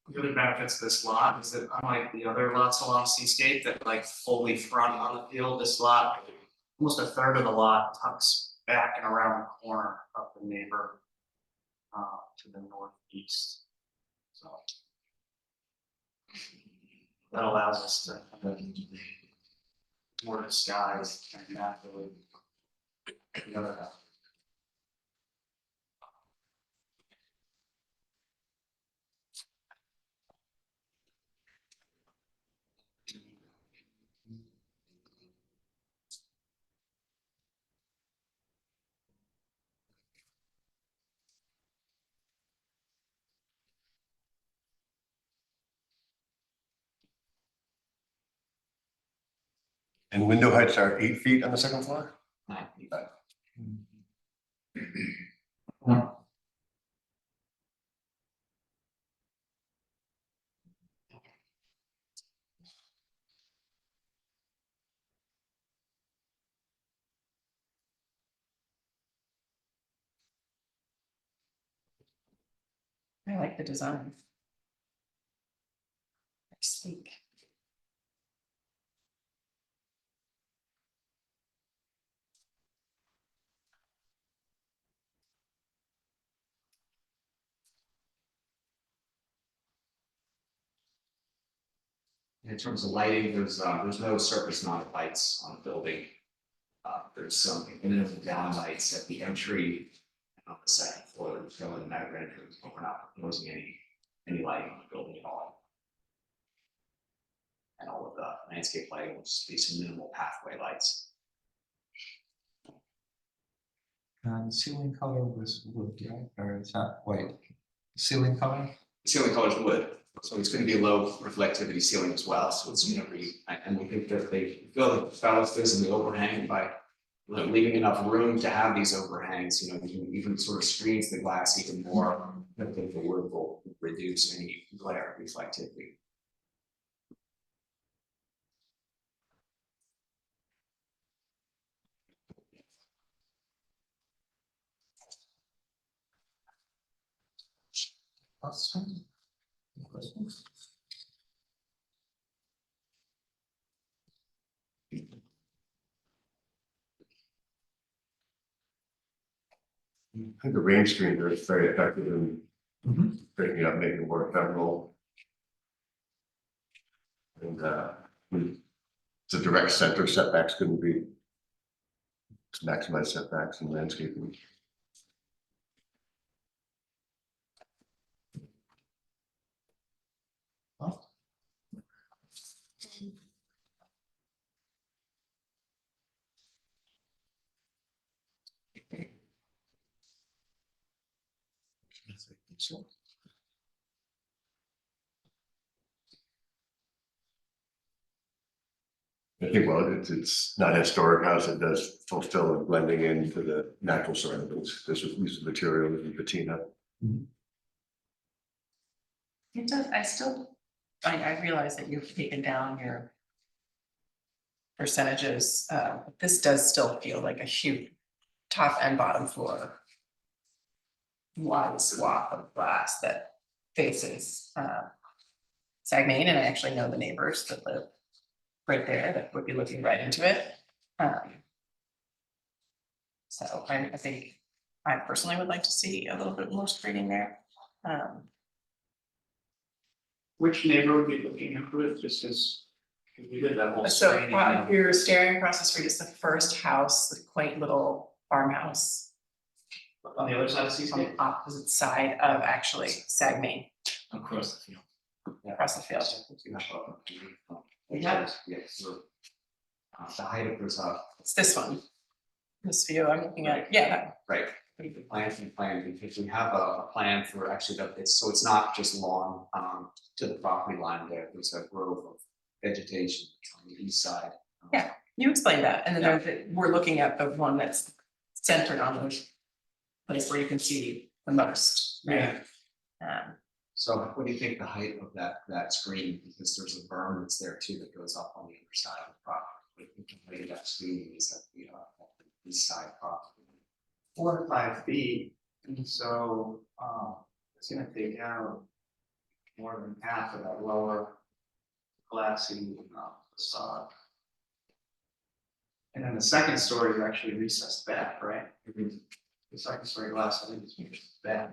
really benefits of this lot is that unlike the other lots along Seascape that like fully front on the field, this lot, almost a third of the lot tucks back and around the corner of the neighbor to the northeast. So that allows us to have more disguise and naturally the other half. And window heights are 8 feet on the second floor? 9 feet. I like the design. Sleek. In terms of lighting, there's no surface mounted lights on the building. There's some minimum down lights at the entry and on the second floor, there's no in that entrance, but we're not proposing any lighting on the building at all. And all of the landscape lighting will just be some minimal pathway lights. Ceiling color was wood, right? Or is that white? Ceiling color? The ceiling color is wood, so it's gonna be a low reflectivity ceiling as well, so it's gonna be, and we think that they feel the balustrades and the overhang by leaving enough room to have these overhangs, you know, you can even sort of screens the glass even more. I think the wood will reduce any glare reflectivity. Questions? I think the rain screen is very effective in Mhm. breaking it up, making it more ephemeral. And the direct center setbacks couldn't be to maximize setbacks and landscaping. I think, well, it's not a historic house, it does fulfill blending into the natural surroundings, this was use of materials and patina. It does, I realize that you've taken down your percentages, this does still feel like a huge top and bottom floor wide swath of glass that faces, Sagmain, and I actually know the neighbors that live right there that would be looking right into it. So I think I personally would like to see a little bit more screening there. Which neighbor would be looking into it, just as we did that whole So screening, if you're staring across the street, it's the first house, the quaint little farmhouse on the other side of on Seascape. the opposite side of actually Sagmain, Across the field. across the field. Yeah, so the height of this It's this one. This view I'm looking at, yeah, right, the plan, because we have a plan for actually that, it's not just lawn to the property line there, there's a grove of vegetation on the east side. Yeah. you explained that, and then we're looking at the one that's centered on the place where you can see the most, right? So what do you think the height of that screen, because there's a berm that's there too that goes up on the other side of the property. What do you think the height of that screen is at the east side property? 4 to 5 feet, and so it's gonna take out more than half of that lower glassy facade. And then the second story is actually recessed back, right? The second story glass, I think is recessed back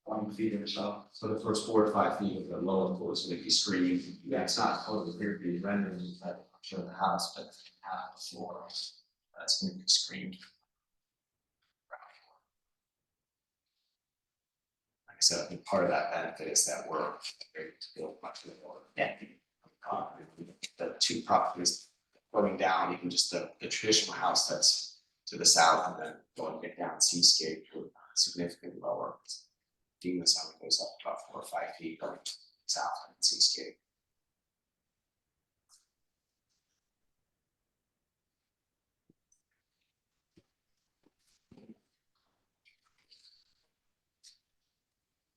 1 feet or so. So the first 4 or 5 feet of the lower floor is going to be screened. Yeah, it's not totally clear to be rendered, but I'm sure the house, but half the floor, that's going to be screened. Like I said, I think part of that benefit is that we're able to build much more. Yeah. The two properties going down, even just the traditional house that's to the south and then going down Seascape to significantly lower. This only goes up about 4 or 5 feet going south and Seascape.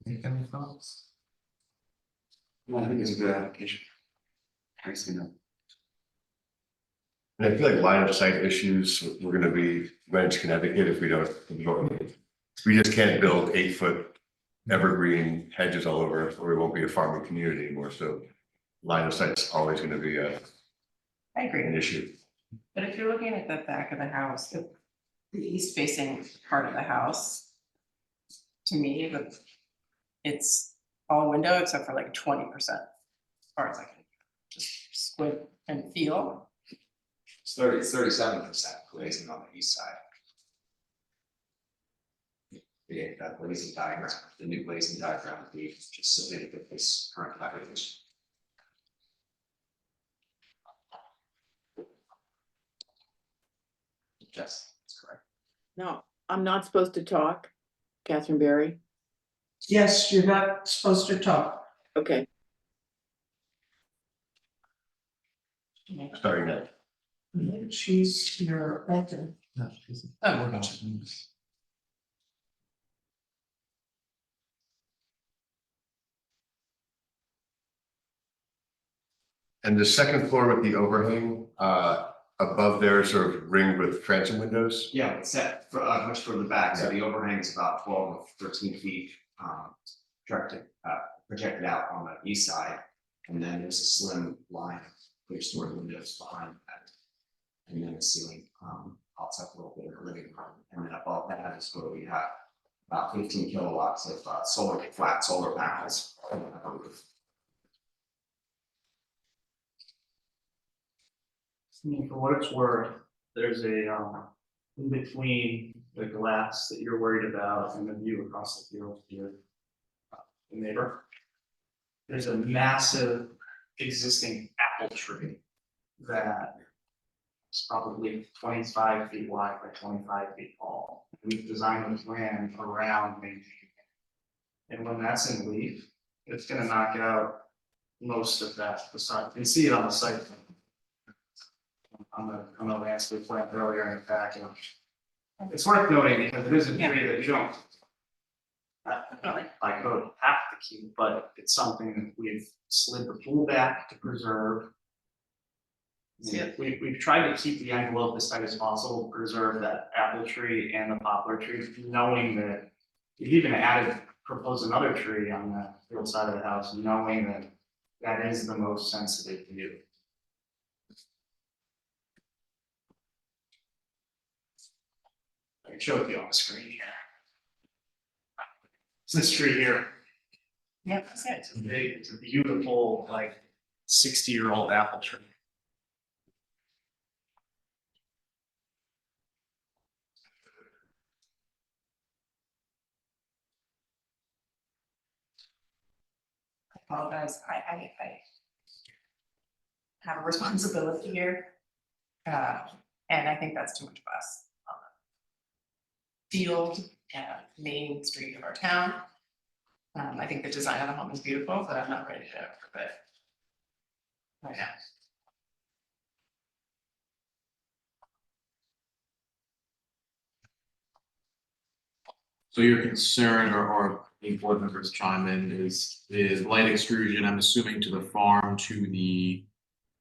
Any thoughts? Well, I think it's a good application. I see that. And I feel like line of sight issues, we're gonna be Greenwich, Connecticut if we don't. We just can't build 8-foot evergreen hedges all over, or we won't be a farming community anymore, so. Line of sight's always gonna be I an agree, issue. but if you're looking at the back of the house, the east facing part of the house. To me, it's all window except for like 20%. As far as I can just squint and feel. It's 37% glazing on the east side. Yeah, that glazing diagram, the new glazing diagram, we just submitted with this current package. Yes, that's correct. No, I'm not supposed to talk, Catherine Berry. Yes, you're not supposed to talk. Okay, Starting now. She's your alternate. No, she's. Oh. We're not. And the second floor with the overhang, above there sort of ringed with transom windows. Yeah, it's set for much further back, so the overhang is about 12 or 13 feet, projected out on the east side. And then there's a slim line of clear story windows behind that. And then the ceiling, pops up a little bit in the living room, and then above that is where we have about 15 kilowatts of, flat solar panels on the roof. For what it's worth, there's a, in between the glass that you're worried about and the view across the field to your neighbor. There's a massive existing apple tree that is probably 25 feet wide by 25 feet tall. We've designed the plan around maintaining it. And when that's in leaf, it's gonna knock out most of that facade. You can see it on the site. On the landscape plan earlier in the pack, and it's worth noting because it is a tree that you don't. By code have to keep, but it's something that we've slid the pool back to preserve. Yeah. We've tried to keep the envelope as tight as possible, preserve that apple tree and the poplar tree, knowing that we've even proposed another tree on the field side of the house, knowing that that is the most sensitive view. I can show it to you on the screen here. It's this tree here. Yeah, that's it. It's a beautiful, like 60-year-old apple tree. I apologize, I have a responsibility here. And I think that's too much of us. On the Field, main street of our town. I think the design of the home is beautiful, but I'm not ready to approve it. Right now. So your concern or any board members chime in is light extrusion, I'm assuming to the farm to the,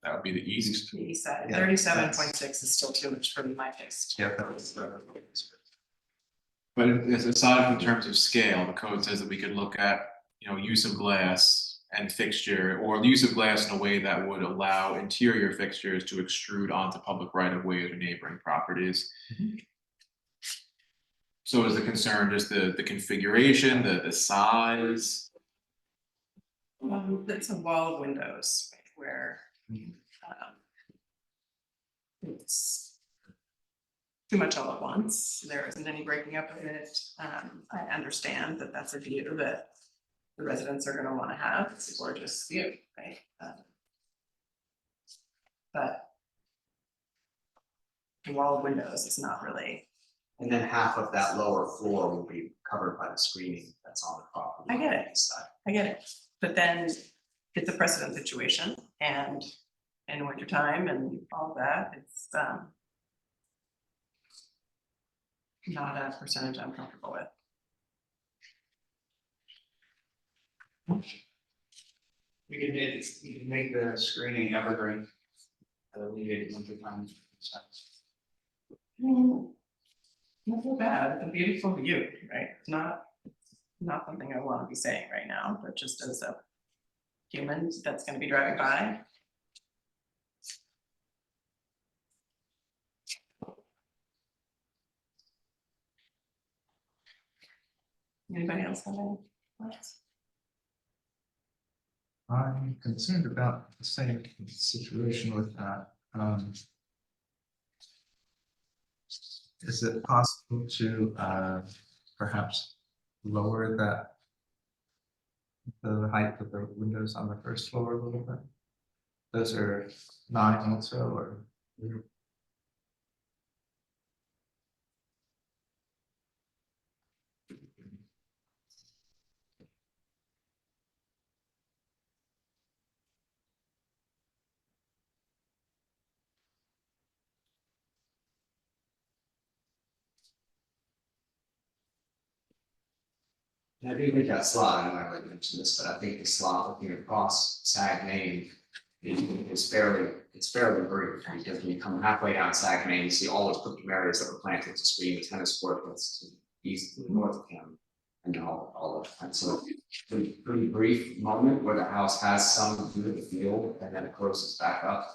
that would be the east. The east side, Yeah, 37.6 is still too much for my taste. Yeah, that was. But aside from terms of scale, the code says that we could look at, use of glass and fixture, or the use of glass in a way that would allow interior fixtures to extrude onto public right of way or neighboring properties. So is the concern just the configuration, the size? It's a wall of windows right, where it's too much all at once. There isn't any breaking up of it. I understand that that's a view that the residents are gonna wanna have. It's a gorgeous view, right? But the wall of windows is not really, And then half of that lower floor will be covered by the screening that's on the property. I get on it. the east side. I get it, but then it's a precedent situation and in winter time and all that, it's not a percentage I'm comfortable with. We could make the screening evergreen. Alleviate winter time. Not so bad, it's a beautiful view, right? It's not something I wanna be saying right now, but just as a human that's gonna be driving by. Anybody else have any thoughts? I'm concerned about the same situation with that. Is it possible to perhaps lower that? The height of the windows on the first floor a little bit? Those are 9 also, or? And I do think that slot, I might have mentioned this, but I think the slot looking across Sag Main is fairly brief, because when you come halfway down Sag Main, you see all those cryptic areas that were planted to screen the tennis court that's to the east to the north of him. And all of that, so pretty brief moment where the house has some view of the field and then it closes back up.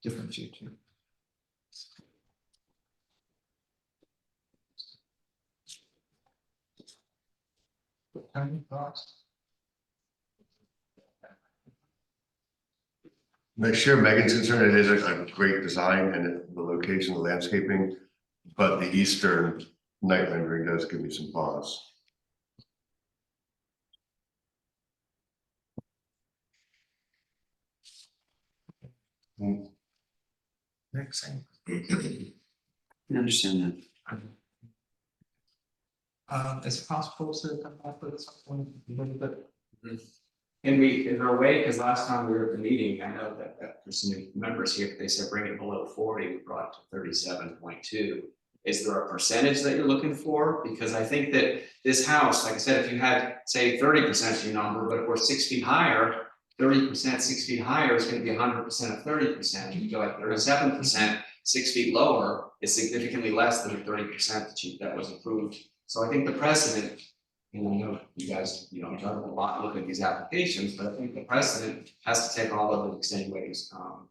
Different view too. Any thoughts? I share Megan's concern, it is a great design and the location, the landscaping, but the eastern night rendering does give me some pause. Next thing. I understand that. Is it possible to come up with something a little bit? And is there a way, because last time we were at the meeting, I know that there's some new members here, they said bring it below 40, we brought it to 37.2. Is there a percentage that you're looking for? Because I think that this house, like I said, if you had, say, 30% your number, but if we're 6 feet higher, 30%, 6 feet higher is gonna be 100% of 30%. If you go like 37%, 6 feet lower is significantly less than the 30% that was approved. So I think the precedent, and I know you guys, done a lot looking at these applications, but I think the precedent has to take all of the extenuating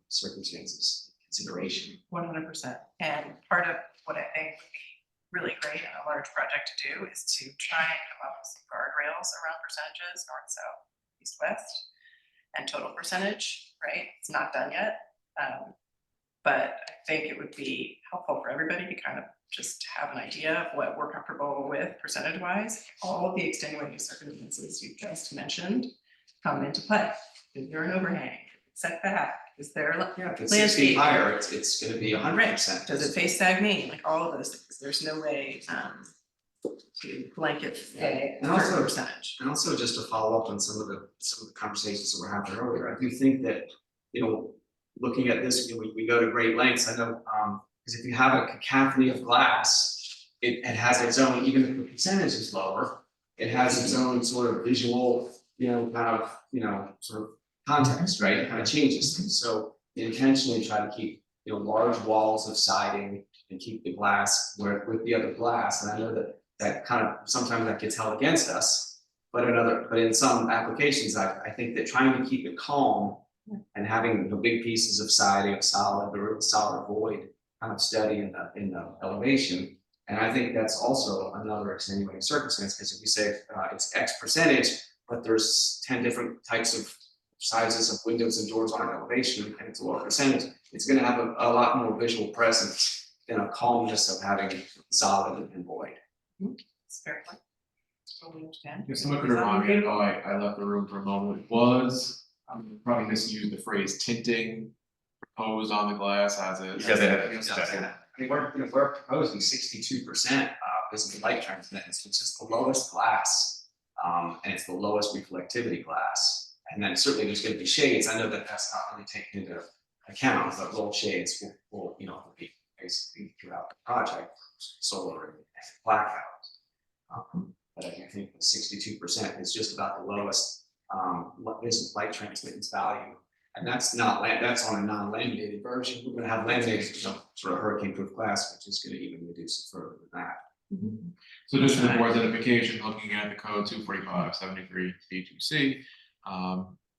circumstances into consideration. 100%. And part of what I think would be really great in a large project to do is to try and come up with some guardrails around percentages, north, south, east, west, and total percentage, right? It's not done yet. But I think it would be helpful for everybody to kind of just have an idea of what we're comfortable with percentage wise. All of the extenuating circumstances you just mentioned come into play. Is there an overhang, setback? Is there Yeah, if it's 6 feet landscape? higher, it's gonna be 100%. Does it face Sag Main? Like all of those things. There's no way to blanket a And also- percentage. And also just to follow up on some of the conversations that were having earlier, I do think that, looking at this, we go to great lengths, I know, because if you have a cacophony of glass, it has its own, even if the percentage is lower, it has its own sort of visual, sort of context, right? It kind of changes things, so we intentionally try to keep, large walls of siding and keep the glass with the other glass, and I know that kind of, sometimes that gets held against us. But in some applications, I think that trying to keep it calm and having the big pieces of siding of solid void kind of steady in the elevation. And I think that's also another extenuating circumstance, because if we say it's X percentage, but there's 10 different types of sizes of windows and doors on an elevation, and it's a lower percentage, it's gonna have a lot more visual presence than a calmness of having solid and void. It's fair point. Totally understand. If someone could remind me, I left the room for a moment, probably misused the phrase tinting proposed on the glass as is. Yeah, they have- I mean, we're proposing 62% visible light transmittance, which is the lowest glass And it's the lowest reflectivity glass. And then certainly there's gonna be shades. I know that that's not really taken into account, but roll shades will, you know, be basically throughout the project, solar and blackout. But I think the 62% is just about the lowest light transmittance value. And that's not, that's on a non-laminated version. We're gonna have laminated, you know, sort of hurricane-proof glass, which is gonna even reduce it further than that. So just for the board's edification, looking at the code 245-73 B2C,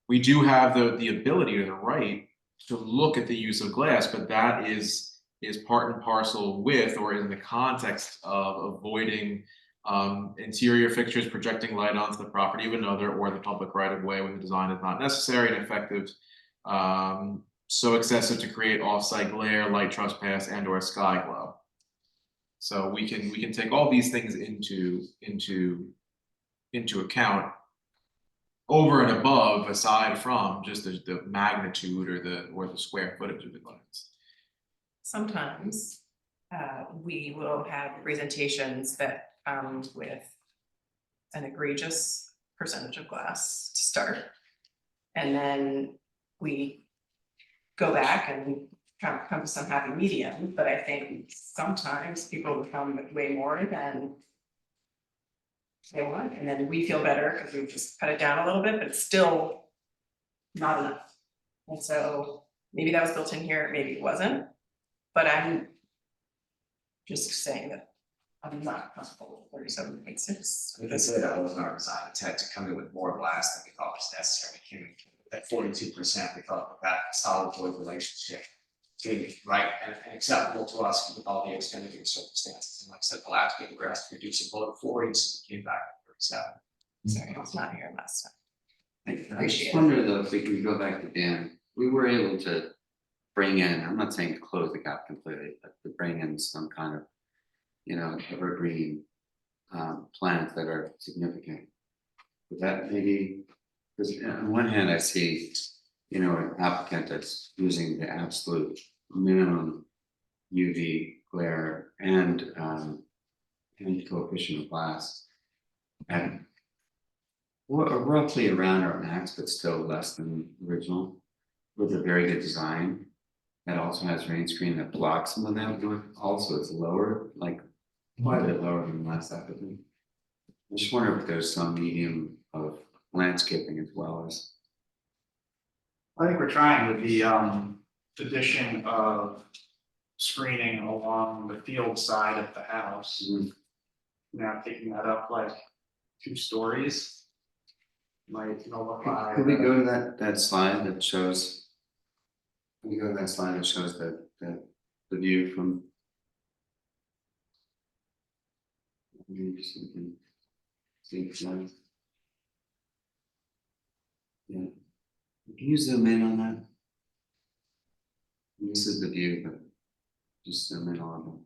we do have the ability or the right to look at the use of glass, but that is part and parcel with, or in the context of avoiding interior fixtures projecting light onto the property of another or the public right of way when the design is not necessary and effective, so excessive to create off-site glare, light trespass, and or sky glow. So we can take all these things into account over and above, aside from just the magnitude or the square footage of the glass. Sometimes we will have presentations that come with an egregious percentage of glass to start. And then we go back and come to some happy medium, but I think sometimes people will come with way more than they want, and then we feel better because we just cut it down a little bit, but it's still not enough. And so maybe that was built in here, maybe it wasn't, but I'm just saying that I'm not comfortable with 37.6. Like I said, that wasn't our design intent to come in with more glass than we thought was necessary. We came in at 42%, we thought that solid void relationship seemed right and acceptable to us with all the extended circumstances. And like I said, the last meeting, we were asked to reduce it below 40, so we came back at 37. Sorry, I was not here last time. I Appreciate just it. wonder though, if we can go back to Dan, we were able to bring in, I'm not saying close the gap completely, but to bring in some kind of, you know, evergreen plants that are significant. Would that maybe, because on one hand, I see, you know, an applicant that's using the absolute minimum UV glare and coefficient of glass. And we're roughly around our max, but still less than original, with a very good design. That also has rain screen that blocks some of that, also it's lower, like quite a bit lower than the last applicant. I just wonder if there's some medium of landscaping as well as. I think we're trying with the addition of screening along the field side of the house. Now taking that up like 2 stories. Might nullify. Could we go to that slide that shows? Can we go to that slide that shows the view from? Maybe so we can see it now. Yeah. Can you zoom in on that? This is the view, but just zoom in on it.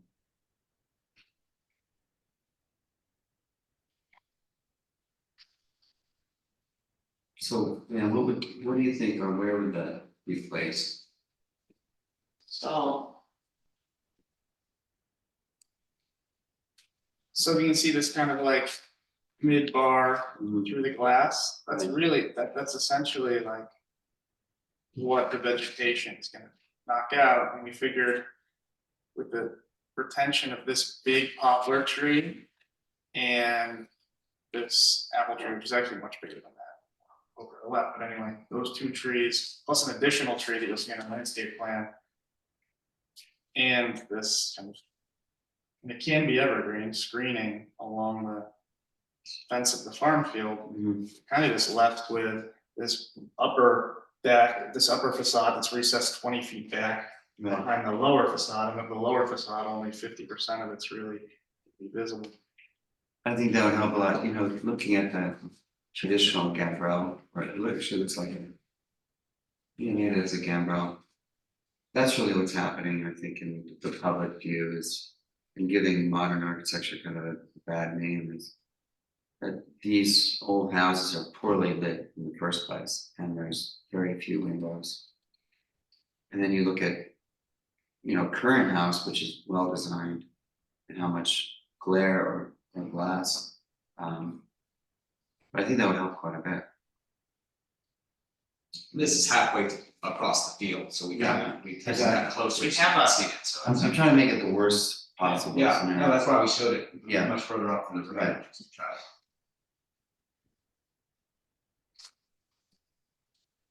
So, yeah, what do you think, or where would that be placed? So you can see this kind of like mid-bar through the glass, that's really, that's essentially like what the vegetation is gonna knock out, and we figured with the retention of this big poplar tree and this apple tree, which is actually much bigger than that over the left, but anyway, those 2 trees, plus an additional tree that you'll see in a landscape plan. And this kind of, and it can be evergreen screening along the fence of the farm field, kind of just left with this upper deck, this upper facade that's recessed 20 feet back behind the lower facade, and of the lower facade, only 50% of it's really visible. I think that would help a lot, you know, looking at the traditional gambrel, or it actually looks like it. You know, it is a gambrel. That's really what's happening, I think, in the public view is, and giving modern architecture kind of a bad name is that these old houses are poorly lit in the first place, and there's very few windows. And then you look at, you know, current house, which is well designed, and how much glare or glass I think that would help quite a bit. This is halfway across the field, so we Yeah, got, we tested that closer. so you can see it, so I'm it's- trying to make it the worst possible Yeah, scenario. no, that's why we showed it. Yeah. Much further up from the Right. right.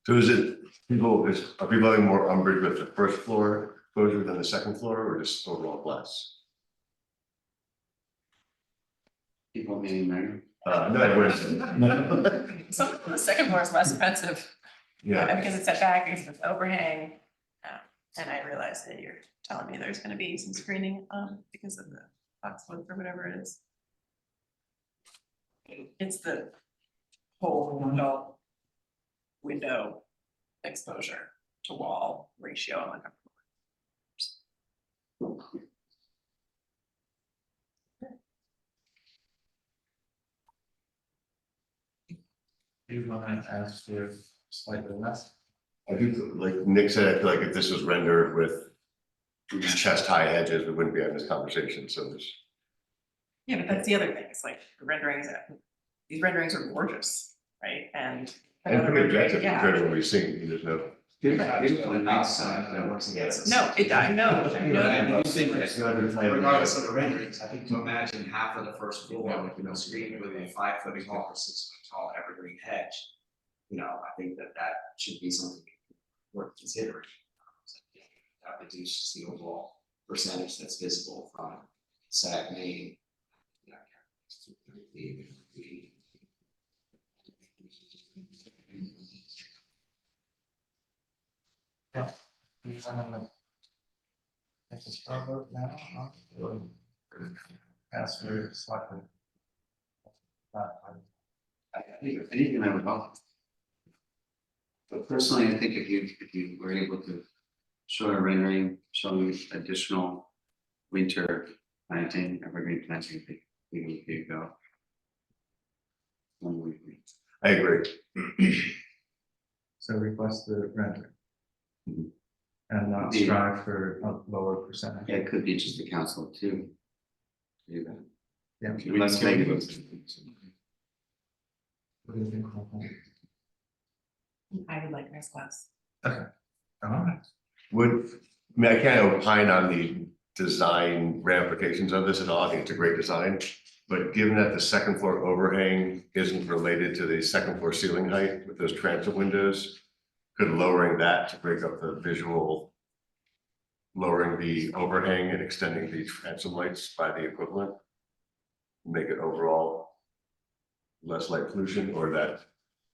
So is it, are people having more umbrage with the first floor exposure than the second floor, or just overall less? People meaning Mary. No, everyone's. Some of the second floor is less expensive, Yeah, because it's set back, because it's overhang. And I realize that you're telling me there's gonna be some screening, because of the boxwood or whatever it is. It's the whole window exposure to wall ratio. I'm uncomfortable. Do you wanna ask for slightly less? I do, like Nick said, I feel like if this was rendered with chest high edges, we wouldn't be having this conversation, so there's. Yeah, but that's the other thing, it's like the renderings, these renderings are gorgeous, right? And. And another pretty rendering, objective yeah. compared to what we've seen, there's no. Beautiful outside that works against us. No, I know. But I do think that Regardless regardless of the renderings, I think to imagine half of the first floor, with, screened with a 5 foot tall or 6 foot tall evergreen hedge. I think that should be something worth considering. That reduces the overall percentage that's visible from sag main. Take a straw vote now, or ask for slightly. I think if anything, I would help. But personally, I think if you were able to show a rendering, showing additional winter planting, evergreen planting, we could go. I agree. So request the render. Mhm. And not The- strive for a lower percentage. Yeah, it could be just the council too. Do that. Yeah. Let's make it. What do you think, Nicole? I would like nice glass. Alright. I can't opine on the design ramifications of this at all, I think it's a great design. But given that the second floor overhang isn't related to the second floor ceiling height with those transom windows, could lowering that to break up the visual, lowering the overhang and extending the transom lights by the equivalent, make it overall less light pollution, or that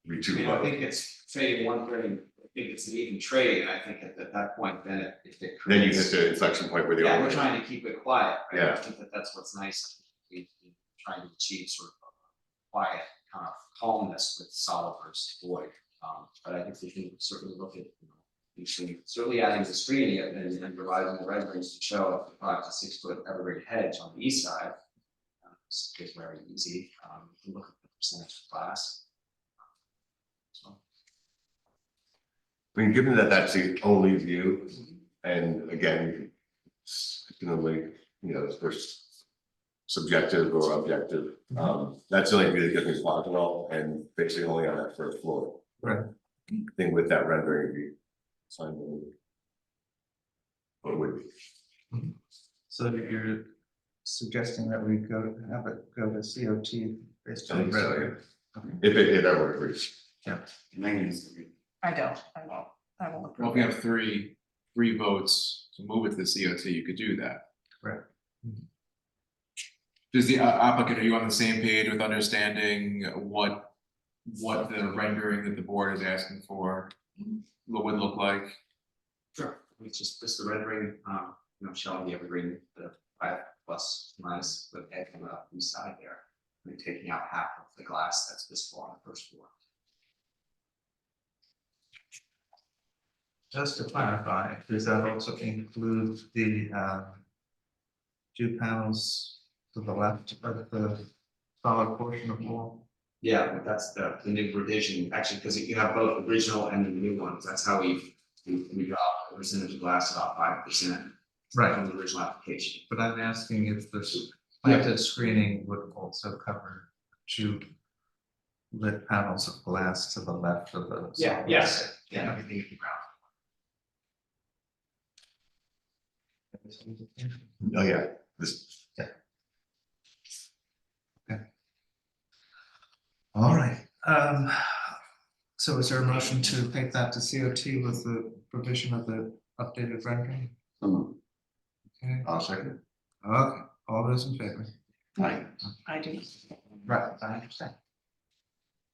be too I low? think it's trading one thing, I think it's an even trade, and I think at that point, then it Then you creates. hit the inflection point where the Yeah, we're overhang. trying to keep it quiet, right? Yeah. I think that's what's nice, we trying to achieve sort of a quiet kind of calmness with solid versus void. But I think we can certainly look at, you should certainly adding the screening and revising the renderings to show a 5 to 6 foot evergreen hedge on the east side. Is very easy, you can look at the percentage of glass. So. I mean, given that that's the only view, and again, it's only, there's subjective or objective, that's the only view that gives me pause at all, and basically only on that first floor. Right. I think with that rendering, it'd be fine. Or would be. So you're suggesting that we go to COT based I on think so, rendering? If it ever agrees. Megan is agree. I won't Well, approve if we it. have three votes to move it to the COT, you could do that. Correct. Does the applicant, are you on the same page with understanding what the rendering that the board is asking for would look like? Sure, it's just the rendering, showing the evergreen, the 5 plus minus with head coming up inside there. And taking out half of the glass that's visible on the first floor. Just to clarify, does that also include the two panels to the left of the solid portion of wall? Yeah, but that's the new revision, actually, because you have both the original and the new ones, that's how we got the percentage of glass about 5%. Right. From the original application. But I'm asking if the planted screening would also cover two lit panels of glass to the left of the. Yeah, yes, Yeah, yeah. everything is brown. Oh, yeah, this, All right, so is there a motion to take that to COT with the provision of the updated rendering? Okay, I'll second. okay, all those in favor? I do. Right, I understand.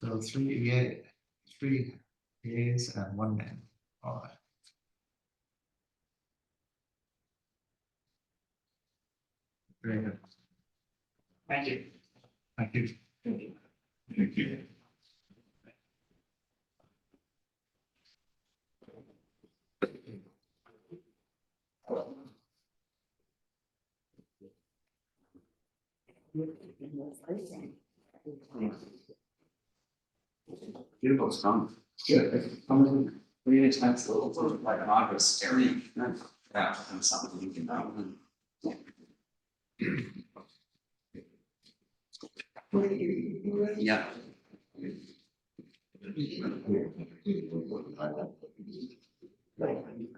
So three yeas and one nay. All right. Very good. Thank you. Thank you. Thank you. Beautiful stone. Really expensive, like an office area. Yeah, and something you can do. Yeah.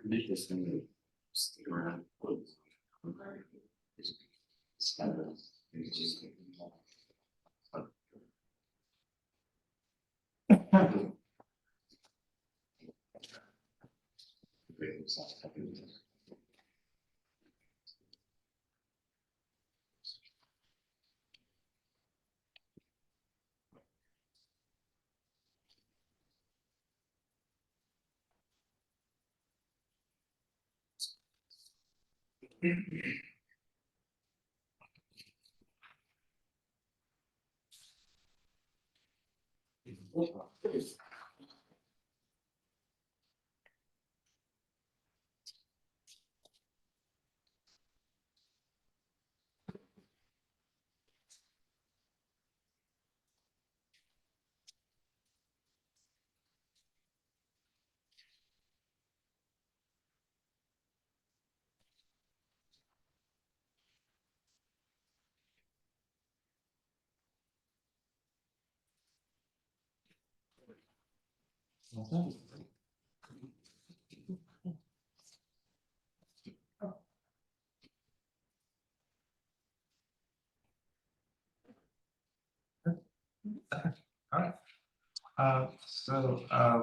Make this thing stick around. All right.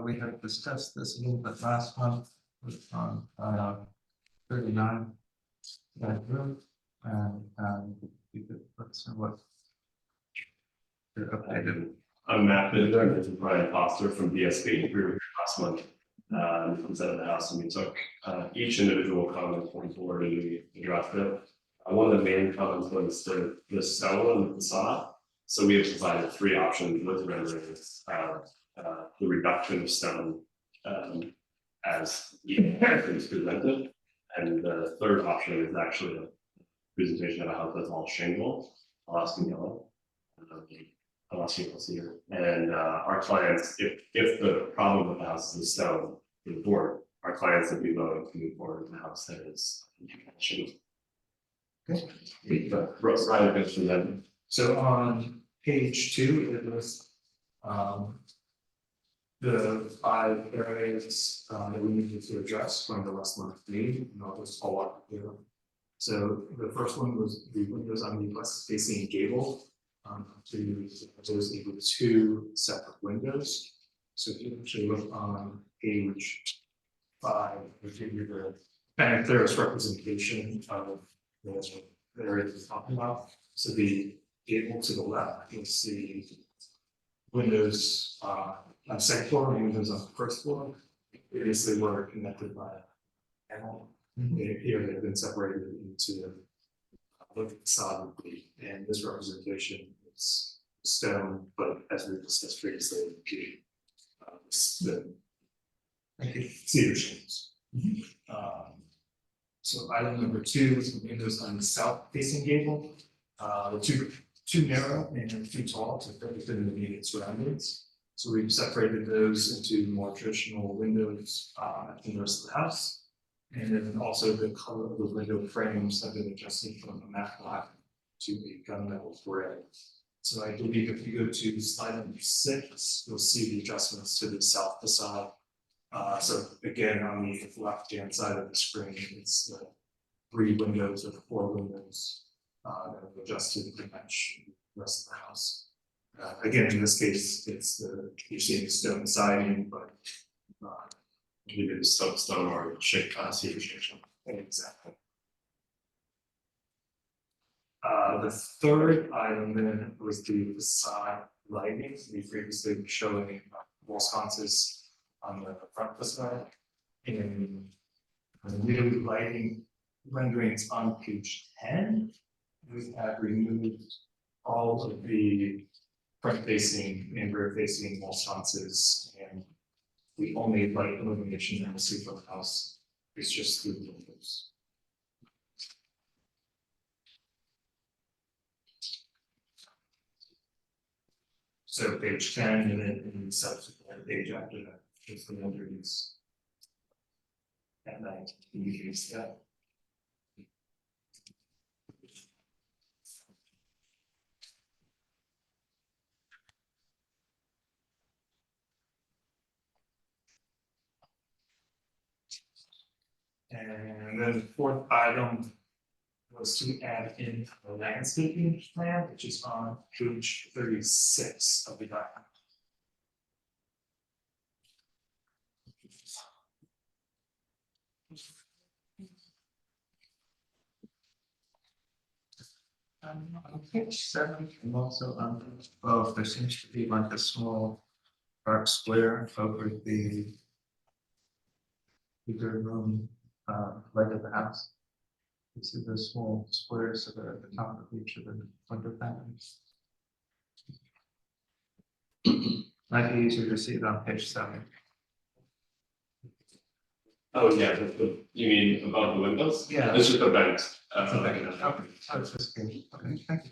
We have discussed this a little bit last month with on 39. That room, and you could let us know what. Your updated. I'm Matt Bidler, this is Brian Foster from BSB. We were here last month. Instead of the house, and we took each individual comment from the board and we addressed it. One of the main comments was the stone on the facade. So we have provided three options with renderings, the reduction of stone as is presented. And the third option is actually a presentation of a house that's all shingle, Alaskan yellow. Unless you can see it. And our clients, if the problem with the house is the stone for the board, our clients would be willing to move forward with the house that is shingle. Okay. But Ryan mentioned that. So on page 2, it was the 5 areas that we needed to address from the last month meeting, and I'll just follow up here. So the first one was the windows on the west facing gable. To those equal 2 separate windows. So if you actually look on page 5, we give you the kind of clearest representation of the areas we're talking about. So the gable to the left, you'll see windows on the second floor and windows on the first floor. Previously were connected by a panel. Here they've been separated into look at the facade would be, and this representation is stone, but as we discussed previously, the cedar shingles. So item number 2 is the windows on the south facing gable, too narrow and too tall to fit within the immediate surroundings. So we've separated those into more traditional windows in the rest of the house. And then also the color of the window frames have been adjusted from a matte black to a gunmetal gray. So I believe if you go to slide number 6, you'll see the adjustments to the south facade. So again, on the left-hand side of the screen, it's the 3 windows or the 4 windows that are adjusted to match the rest of the house. Again, in this case, it's you're seeing stone siding, but Maybe the stone or shape, cedar shake. exactly. The third item then was the facade lighting. We previously were showing wall sconces on the front facade. And the new lighting renderings on page 10, we have removed all of the front facing and rear facing wall sconces, and the only light illumination that we see from the house is just through the windows. So page 10 and then in the subsequent page after that, is the renderings at night, you can see that. And then the fourth item was to add in the landscaping plan, which is on page 36 of the document. On page 7, and also on, well, there seems to be like a small dark square over the bigger room, light of the house. You see the small squares that are at the top of each of the window patterns. Might be easier to see it on page 7. Oh, yeah, you mean above the windows? Yeah. It's just a vent. Okay, so it's just, okay, thank you.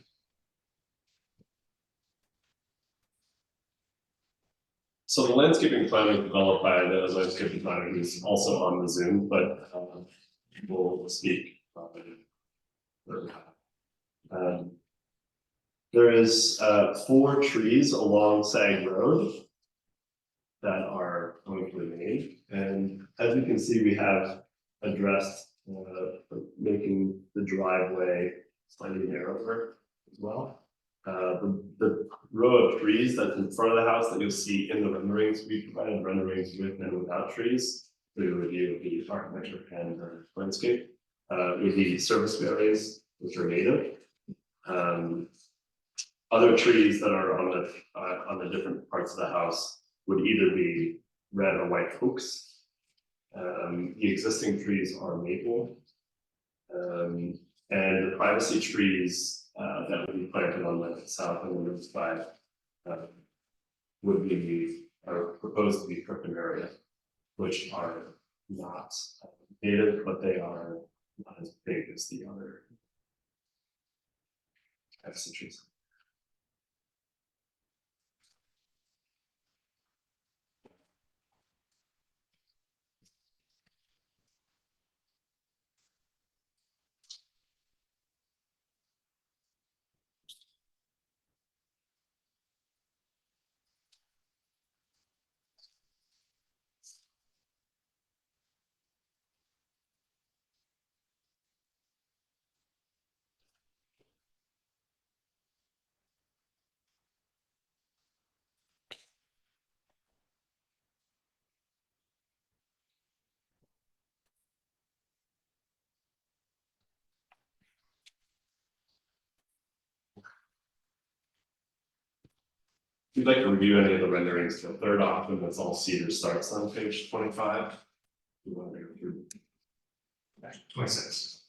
So the landscaping plan was developed by the landscaping planner who's also on the Zoom, but will speak. There is 4 trees along Sag Road that are going to remain, and as you can see, we have addressed making the driveway slightly narrower as well. The row of trees that's in front of the house that you'll see in the renderings, we provided renderings with and without trees for your review of the architecture and the landscape. With the service berries, which are native. Other trees that are on the different parts of the house would either be red or white oaks. The existing trees are maple. And the privacy trees that would be planted on the south and the north side are proposed to be Cryptomeria, which are not native, but they are not as big as the other privacy trees. If you'd like to review any of the renderings, the third option that's all cedar starts on page 25. You want to go through 26.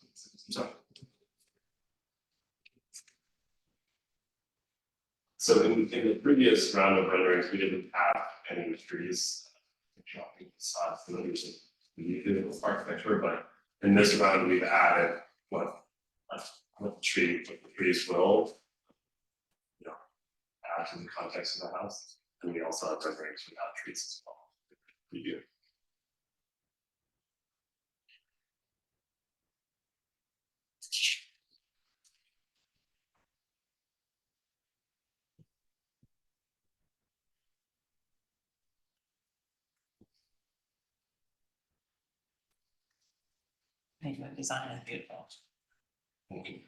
So in the previous round of renderings, we didn't have any trees. Shocking facades and others in architecture, but in this round we've added what the trees will, you know, add to the context of the house, and we also have renderings without trees as well. We do. I think the design is beautiful. Thank you.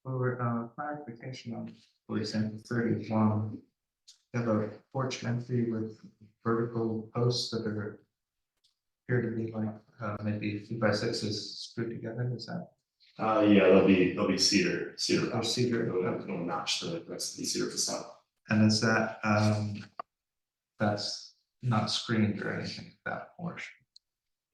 For clarification on 31, you have a porch entry with vertical posts that are appear to be like maybe 2x6s screwed together, is that? Yeah, they'll be cedar. Or cedar, It'll match the rest of the cedar facade. And is that that's not screened or anything, that porch?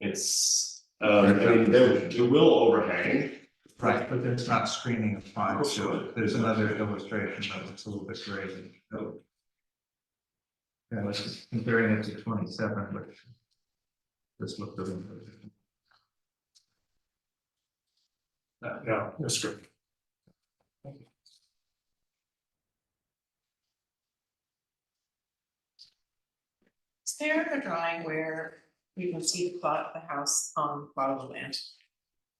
It's, I mean, it will overhang. Right, but there's not screening applied to it. There's another illustration that looks a little bit graded. Yeah, let's just comparing it to 27, which this looked a little bit. No, that's true. Is there a drawing where you can see the plot of the house on the plot of the land?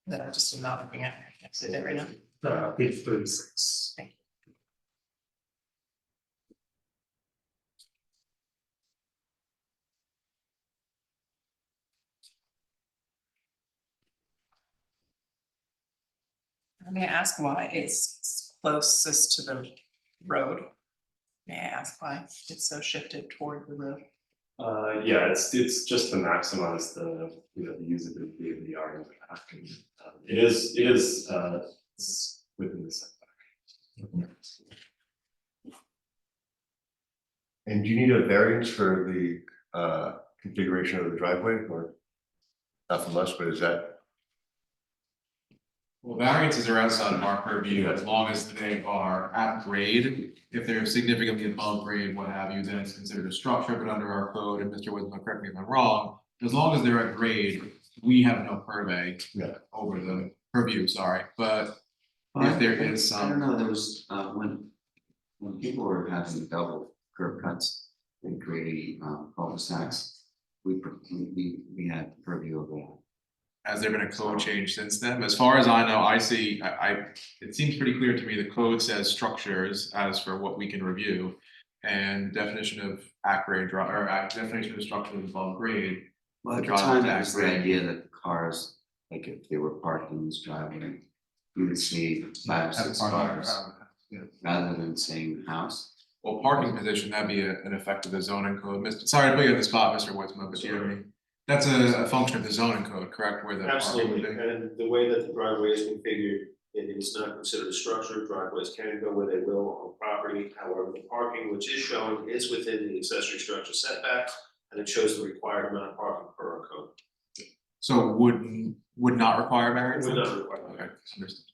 That I'm just not looking at, I can't see it right now. Page 36. May I ask why it's closest to the road? May I ask why it's so shifted toward the road? Yeah, it's just to maximize the, you know, the usability of the yard and the back. And, it is it's within the setback. And do you need a variance for the configuration of the driveway or? Not from us, but is that, Well, variances are outside of our purview as long as they are at grade. If they're significantly above grade, what have you, then it's considered a structure, but under our code, and Mr. Wisdom, correct me if I'm wrong, as long as they're at grade, we have no purvey Yeah. over the purview, sorry, but if there is I don't some, know, there was, when people were having double curb cuts and creating, cul-de-sacs, we had purview of that. has there been a code change since then? As far as I know, I see, it seems pretty clear to me, the code says structures as for what we can review. And definition of at-grade definition of structure is above grade. Well, at the Drive time, back it was the grade. idea that cars, like if they were parked in this driveway, you would see 5 or 6 cars, rather than saying house. Well, parking position, that'd be an effect of the zoning code. Sorry to put you on the spot, Mr. Woodsman, but do you have any? That's a function of the zoning code, correct, where the parking would Absolutely, be? and the way that the driveway is configured, it is not considered a structure, driveways can go where they will on property, however, the parking which is shown is within the accessory structure setback. And it shows the required amount of parking per our code. So would not require variance? Would then? not require Okay, understood.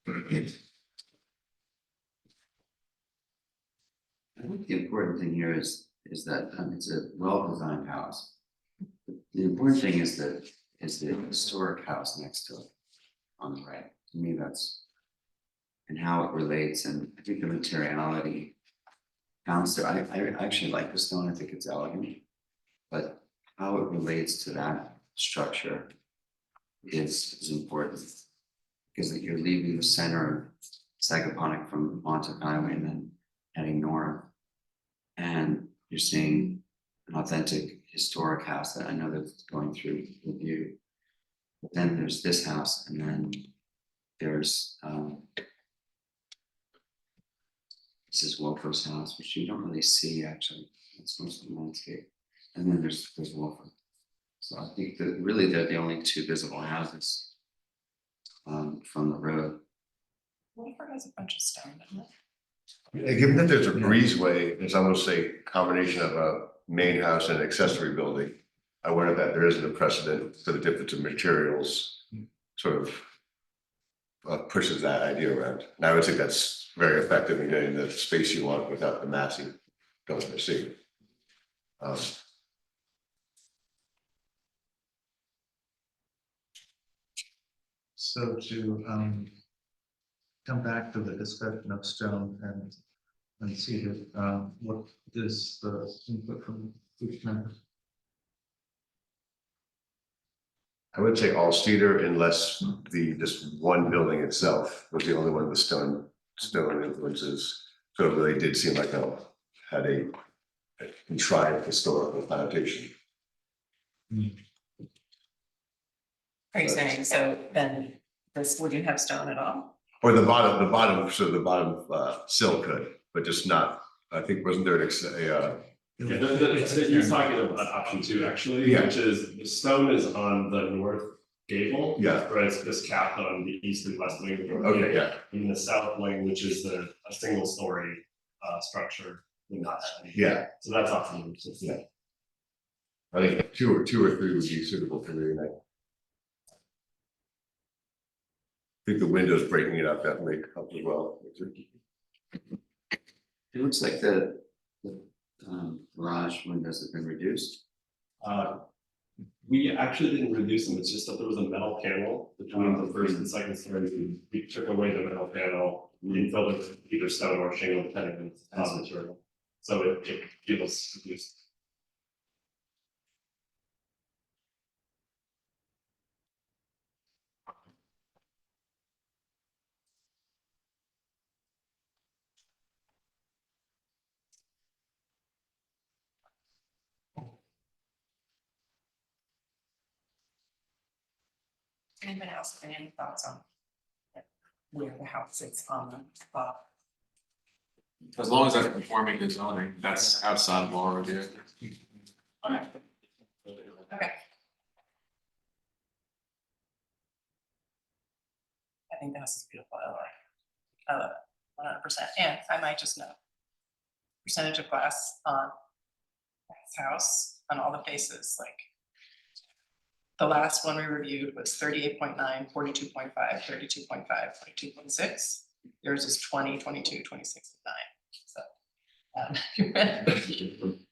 I think the important thing here is that it's a well-designed house. The important thing is the historic house next to it on the right. To me, that's and how it relates, and I think the materiality counts there. I actually like the stone, I think it's elegant. But how it relates to that structure is important. Because you're leaving the center of Sagaponic from Montauk Highway and then heading north. And you're seeing an authentic historic house that I know that's going through review. But then there's this house, and then there's this is Wolfer's house, which you don't really see actually. It's mostly landscape. And then there's Wolfer. So I think that really they're the only two visible houses from the road. Wolford has a bunch of stone, doesn't it? Yeah, given that there's a breezeway, it's almost a combination of a main house and accessory building. I wonder that there isn't a precedent for the difference of materials, sort of pushes that idea around. And I would think that's very effective in getting the space you want without the mass you don't want to see. So to come back to the discussion of stone and see that, what is the input from each member? I would say all cedar unless just one building itself was the only one with stone influences. So it really did seem like had a contrived historical connotation. Are you saying, so then this wouldn't have stone at all? Or the bottom sill could, but just not, I think, wasn't there Yeah, you're talking about option 2, actually, Yeah. which is the stone is on the north gable. Yeah. Right, it's just capped on the east and west wing. Okay, yeah. In the south wing, which is a single story structure, would not have any. Yeah. So that's option 1. Yeah. I think two or 3 would be suitable for me. I think the windows breaking it up definitely helps as well. It looks like the garage windows have been reduced. We actually didn't reduce them, it's just that there was a metal panel between the first and second story. We took away the metal panel, we filled it with either stone or shingle depending on the house material. So it feels reduced. Anybody else have any thoughts on where the house is on the plot? As long as that's conforming to zoning, that's outside of law review. Okay. I think the house is beautiful, I love it, 100%, and I might just know. Percentage of glass on this house, on all the faces, like. The last one we reviewed was 38.9, 42.5, 32.5, 22.6. Yours is 20, 22, 26, 9. So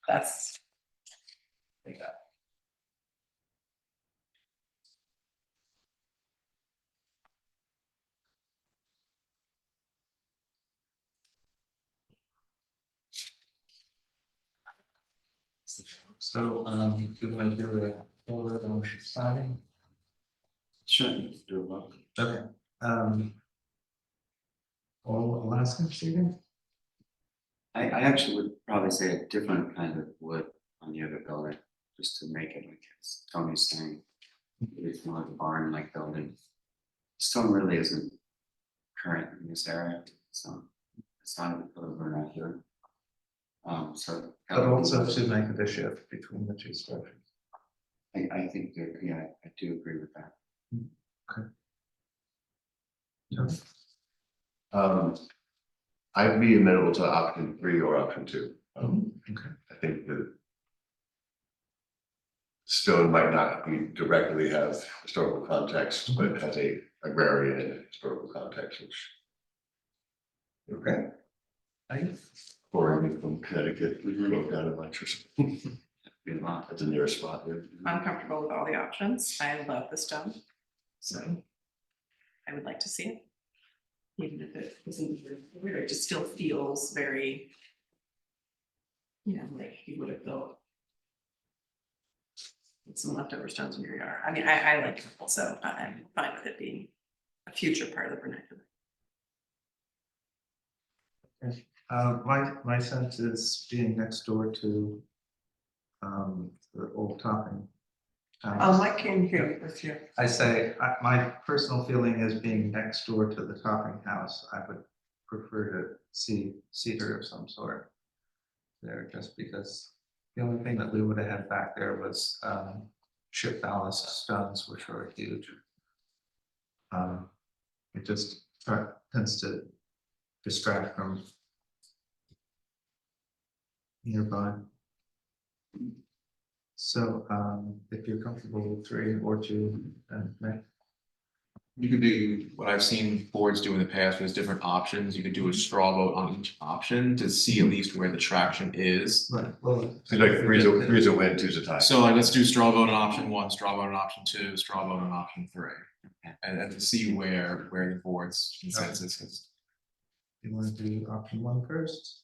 that's. There you go. So, do you want to do a order on signing? Sure. Do a vote. Okay, all Alaska Stephen? I actually would probably say a different kind of wood on the other building, just to make it like Tony's saying. It's more like a barn-like building. Stone really isn't current in this area, so it's not a vernacular. So. But also to make it a shift between the two structures. I think that, yeah, I do agree with that. I'd be amenable to option 3 or option 2. Okay. I think that stone might not directly have historical context, but it has a agrarian and historical context, which. Okay. Or I mean, from Connecticut, we drove down to Manchester. Be a lot. That's the nearest spot there. I'm comfortable with all the options. I love the stone. So I would like to see it. Even if it isn't weird, it just still feels very. You know, like you would have built. With some leftover stones in your yard. I mean, I like it also. I'm fine with it being a future part of the vernacular. My sense is being next door to the old topping. I can't hear you with you. I say, my personal feeling is being next door to the topping house, I would prefer to see cedar of some sort there, just because the only thing that we would have had back there was chip ballast stones, which are huge. It just tends to distract from nearby. So, if you're comfortable with 3 or 2, then May. You could do what I've seen boards do in the past, there's different options, you could do a straw vote on each option to see at least where the traction is. Right, well. It's like 3 is a win, 2 is a tie. So like, let's do straw vote on option 1, straw vote on option 2, straw vote on option 3. and to see where the board's consensus is. You wanna do option one first?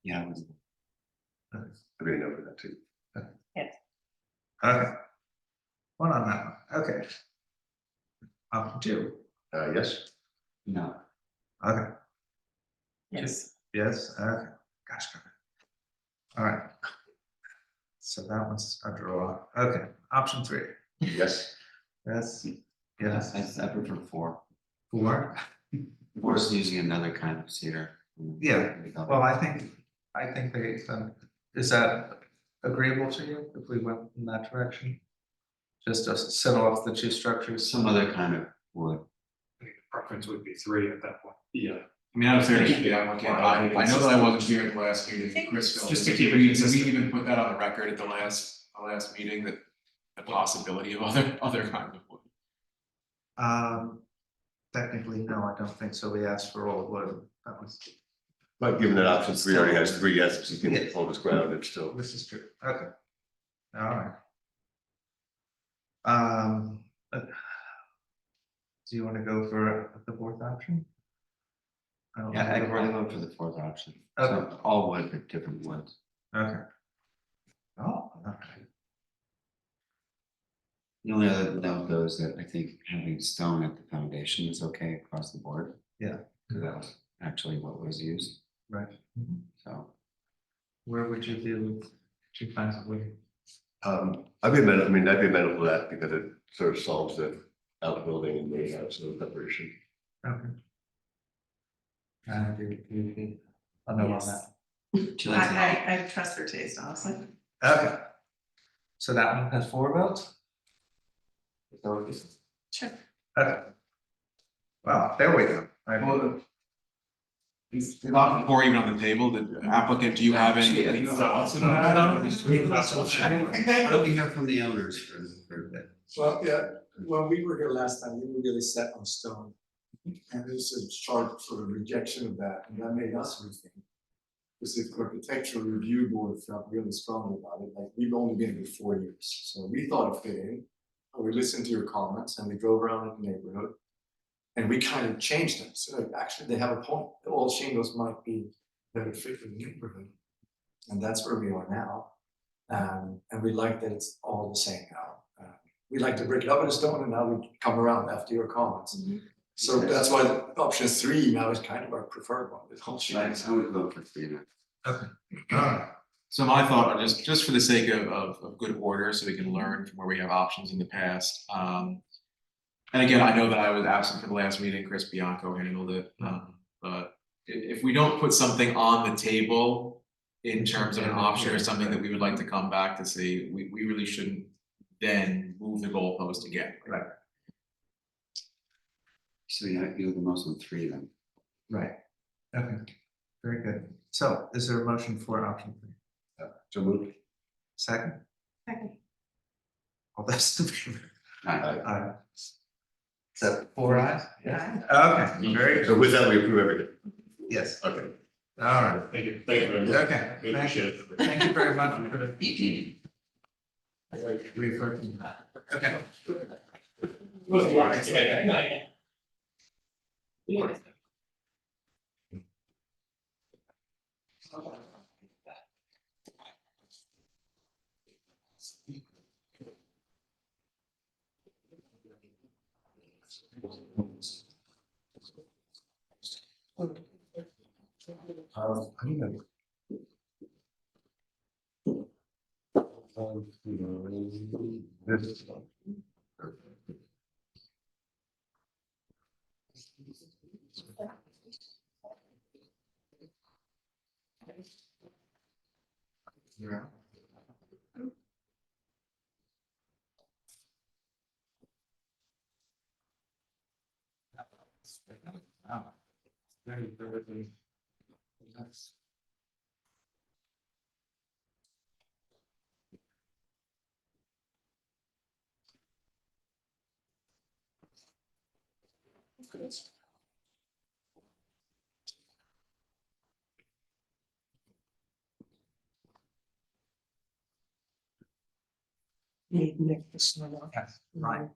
Yeah, I was- I made a note of that too. Okay. One on that one, okay. Option two, Yes, no, okay, Yes. yes, okay, gosh. All right. So that one's a draw, okay, option three, yes, yes, yes, yes, I prefer four. four, Four is using another kind of cedar. yeah, well, I think they, is that agreeable to you if we went in that direction? Just to set off the two structures? Some other kind of wood. I think the preference would be three at that point. Yeah. I mean, out of fairness to the applicant, I know that I wasn't here at the last meeting, Chris. Just to keep it we consistent. even put that on the record at the last meeting, that the possibility of other kinds of wood. Technically, no, I don't think so, we asked for all wood, that was, but given that option three already has three yeses, he can hold his ground and still. this is true, okay. All right. Do you wanna go for the fourth option? I don't Yeah, know. I'd rather go for the fourth option. Okay. So all wood, but different woods. Okay. Oh, okay. The only other note though is that I think having stone at the foundation is okay across the board. Yeah. Because that was actually what was used, Right. so. Where would you be with two kinds of wood? I'd be amenable, I mean, I'd be amenable to that because it sort of solves the outbuilding and the house and preparation. Okay. I'll know on that. She likes it all. I trust her taste, honestly. Okay. So that one has 4 votes? Sure. Okay. Well, there we go. Well, it's not before even on the table, the applicant, do you have any thoughts on that? I don't hear from the owners for a bit. Well, yeah, when we were here last time, we were really set on stone. And there's a sharp sort of rejection of that, and that made us rethink. Because the architectural review board felt really strongly about it, like we've only been here 4 years, so we thought it fit in. We listened to your comments and we drove around in the neighborhood. And we kind of changed them, so like, actually they have a point, all shingles might be better fit for the neighborhood. And that's where we are now. And we like that it's all the same now. We like to break it up in stone and now we come around after your comments. So that's why option 3 now is kind of our preferred one, with whole shingles. I would go for 3 now. Okay. All right. So my thought, just for the sake of good order, so we can learn from where we have options in the past. And again, I know that I was absent for the last meeting, Chris Bianco handled it, but if we don't put something on the table in terms of an option or something that we would like to come back to see, we really shouldn't then move the goalpost again. Right. So yeah, you're the most on 3 then. Right. Okay. Very good. So is there a motion for option 3? So moved. Second? Second. All those in favor? Aye. Aye. Is that 4 ayes? Yeah. Okay, very good. So with that, we approve everything. Yes. Okay. All right. Thank you very much. Okay. We appreciate it. Thank you very much for the. Okay. I think that- This. Yeah. Wow. Very. That's. Need Nick to sign off. Yes, right.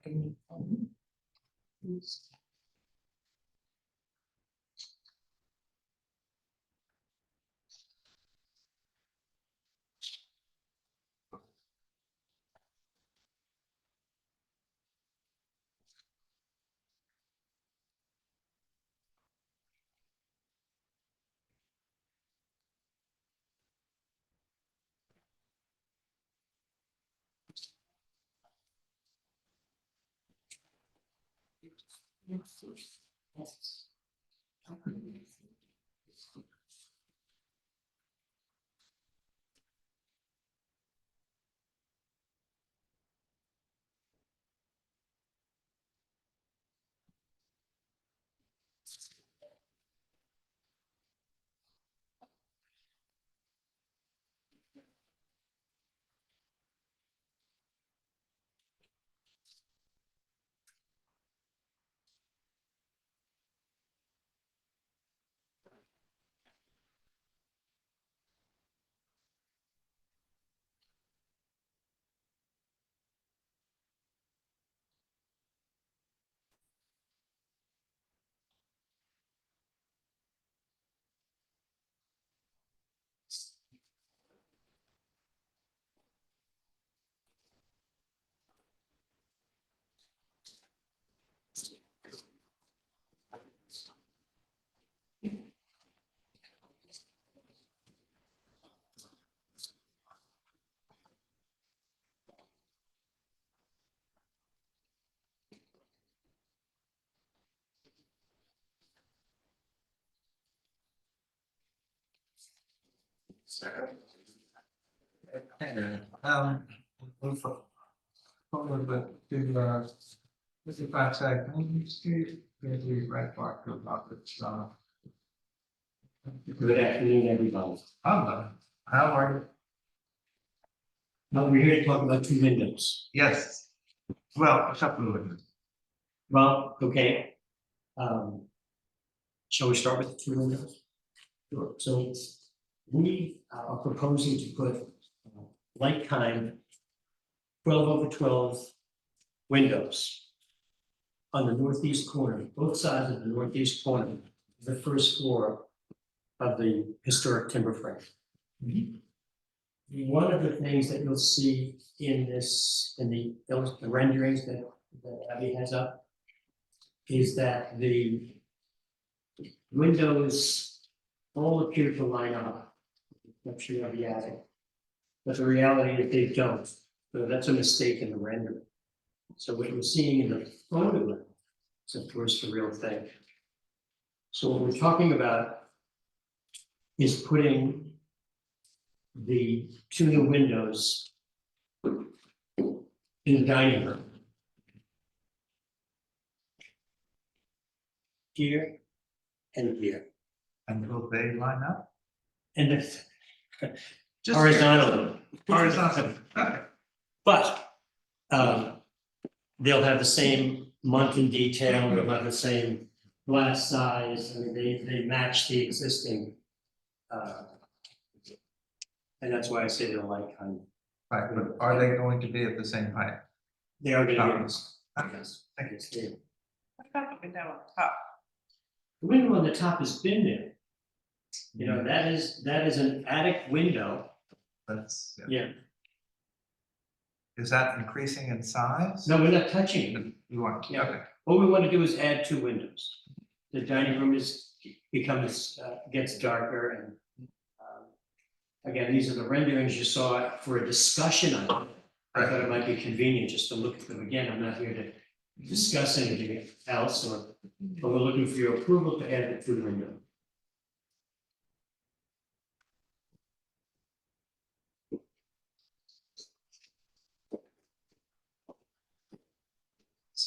Move forward with the, this is fact check, Street, the red mark about it, Good afternoon, everybody. how are you? Now, we're here to talk about two windows. Yes, well, a couple of them. Well, okay. Shall we start with the two windows? Sure. So we are proposing to put like kind 12/12 windows on the northeast corner, both sides of the northeast corner, the first floor of the historic timber frame. One of the things that you'll see in this, in the renderings that Abby has up, is that the windows all appear to line up. I'm sure of the attic, but the reality is they don't. So that's a mistake in the rendering. So what you're seeing in the photograph is of course the real thing. So what we're talking about is putting the two new windows in the dining room. Here and here. And will they line up? And it's Just horizontally. Horizontally, okay. But they'll have the same muntin detail, they'll have the same glass size, I mean, they match the existing. And that's why I say they're like, Right, but are they going to be at the same height? they are gonna be. Yes. Thank you. What about the window on top? The window on the top has been there. You know, that is an attic window, That's, yeah. yeah, Is that increasing in size? no, we're not touching it. You want, Yeah. okay, What we want to do is add two windows. The dining room becomes, gets darker and. Again, these are the renderings you saw for a discussion on it. I thought it might be convenient just to look at them again. I'm not here to discuss anything else but we're looking for your approval to add the two window.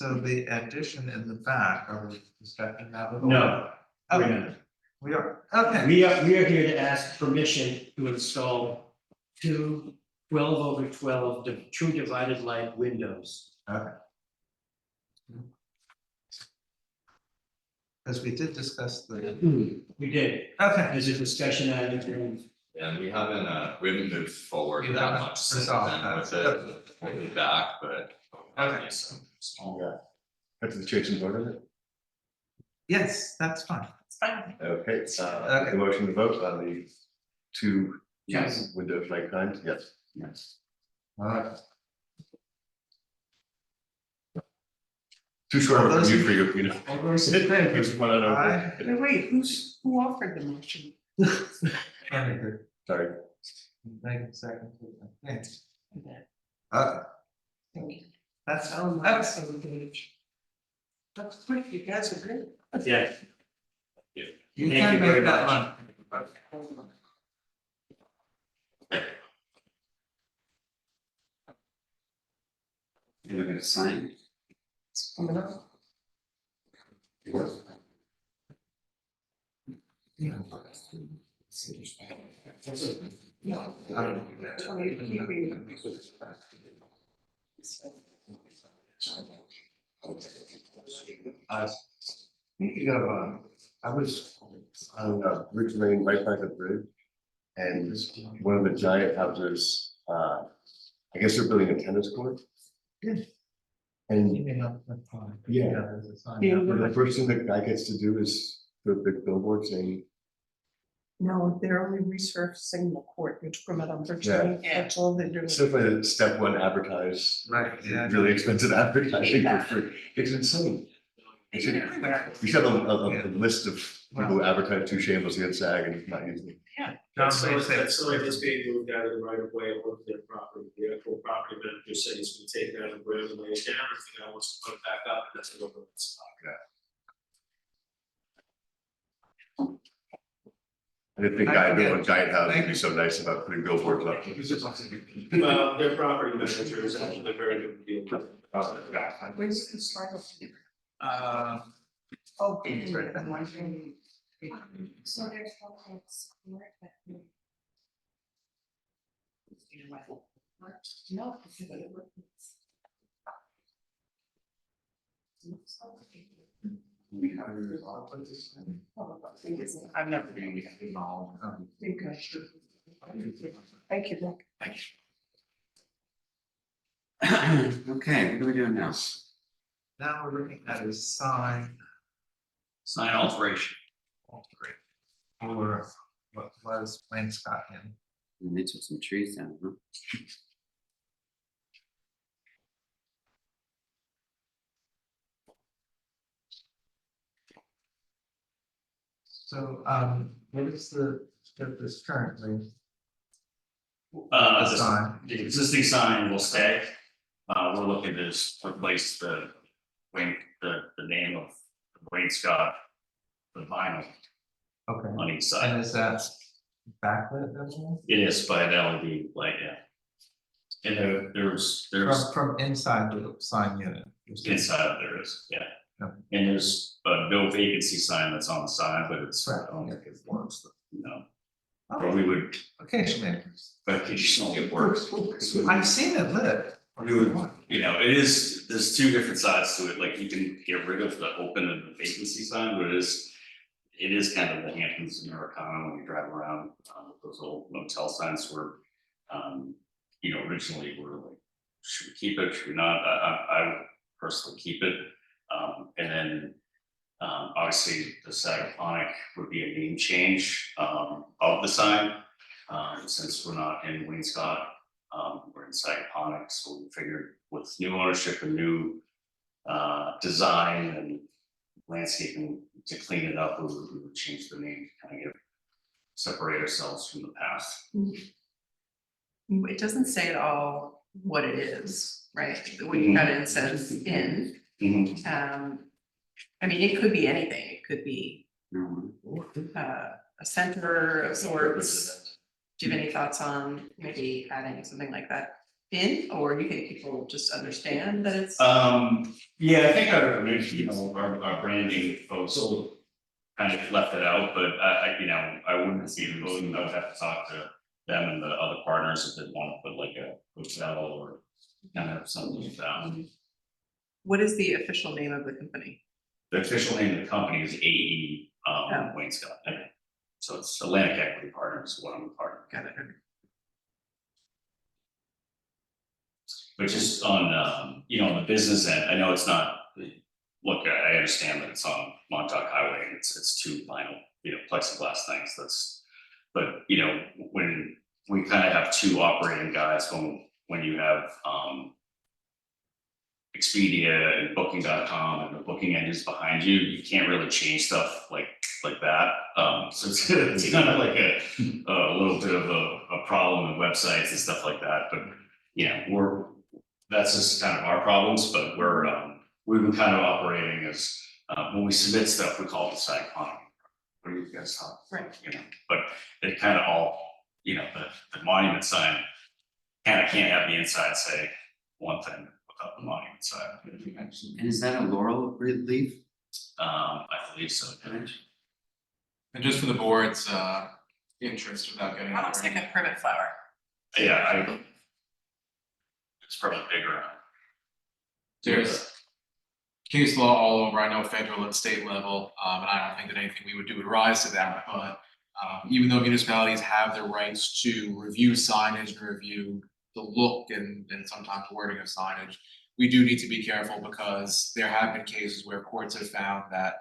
so the addition in the back, are we discussing that? at all? No, Oh, we're not. we are, okay. We are here to ask permission to install two 12/12 true divided light windows. Okay. Because we did discuss the, We did, okay, as a discussion item, And we haven't moved forward You that haven't much since resolved then that. with it, we'll be back, but. Okay. Yeah. That's the change in vote on it? Yes, that's fine. It's fine. Okay, Okay. the motion to vote on the two Yes. windows like kind, yes. Yes. Alright. Too short of a All those commute for you, you know. All those in favor? Just one on over. Aye. Wait, who offered the motion? Andy, Sorry. Megan second. Thanks. Okay. That's, Oh, okay. that's so good. That's quick, you guys are great. Yeah. You Thank can you very make that much. one. You're gonna sign. It's coming up. Speaking of, I was on Ridge Lane, right by the bridge. And one of the giant houses, I guess they're building a tennis court. And yeah, there's a sign. Yeah. and the first thing the guy gets to do is put a big billboard saying, No, they're only resurfacing the court, which from on Bridge Yeah. Lane, that's all they're doing. simply step one, advertise. Right, yeah. Really expensive advertising for free. It's insane. They do it everywhere. We should have a list of people who advertise too shamelessly at SAG and not using it. John That's may so, say- that's so it's being moved out of the right of way onto their property, the actual property manager said he's gonna take it out of the ground and lay it down, if the guy wants to put it back up, that's a little bit. I didn't think guy building a giant house would be so nice about putting billboards up. Well, their property manager is actually a very good deal. Where's the start of? Oh, it's right there. So there's no support, but. No. I've never been involved. Thank you, Nick. Okay, what are we doing now? Now we're looking at a sign. Sign alteration. Alter it. Or what was wainscoting. And they took some trees down, huh? So, what is the, this currently? The The sign. the existing sign will stay. We're looking to just replace the name of Wayne Scott, the vinyl Okay, on each side. and is that backlit as well? It is by an LED light, yeah. And there's From inside the sign unit? inside there is, yeah. Okay. And there's no vacancy sign that's on the side, but it's, I Right. don't think it works, you know. Oh. But we would, Occasionally. but occasionally it works. I've seen it lit. We would, you know, there's two different sides to it, like you can get rid of the open and the vacancy sign, but it is kind of the Hamptons and Americana when you drive around, with those old motel signs where, you know, originally we were like, should we keep it, should we not, I would personally keep it. And then, obviously the Sagaponic would be a name change, of the sign, since we're not in Wainscott. We're in Sagaponic, so we figured with new ownership and new design and landscaping to clean it up, we would change the name, kind of separate ourselves from the past. It doesn't say at all what it is, right? When you got it, it says in. I mean, it could be anything. It could be a center of sorts. Do you have any thoughts on maybe adding something like that in, or do you think people just understand that it's? Yeah, I think our branding folks kind of left it out, but I wouldn't see the voting, I would have to talk to them and the other partners if they want to put like a hotel or kind of something like that. What is the official name of the company? The official name of the company is AE Wainscott. So it's Atlantic Equity Partners, one of the partners. got it. But just on, on the business end, I know it's not, look, I understand that it's on Montauk Highway and it's two vinyl, plexiglass things, but, when we kind of have two operating guys, when you have, Expedia and Booking.com and the booking engines behind you, you can't really change stuff like that. So it's kind of like a little bit of a problem in websites and stuff like that, but that's just kind of our problems, but we've been kind of operating as, when we submit stuff, we call it the site economy. What do you guys thought? Right. But it kind of all, the monument sign kind of can't have the inside say one thing without the monument sign. And is that a laurel leaf? I believe so. And just for the board's interest without getting. That looks like a privet flower. Yeah, it's probably bigger. There's case law all over, I know federal and state level, and I don't think that anything we would do would rise to that, but even though municipalities have the rights to review signage and review the look and sometimes wording of signage, we do need to be careful because there have been cases where courts have found that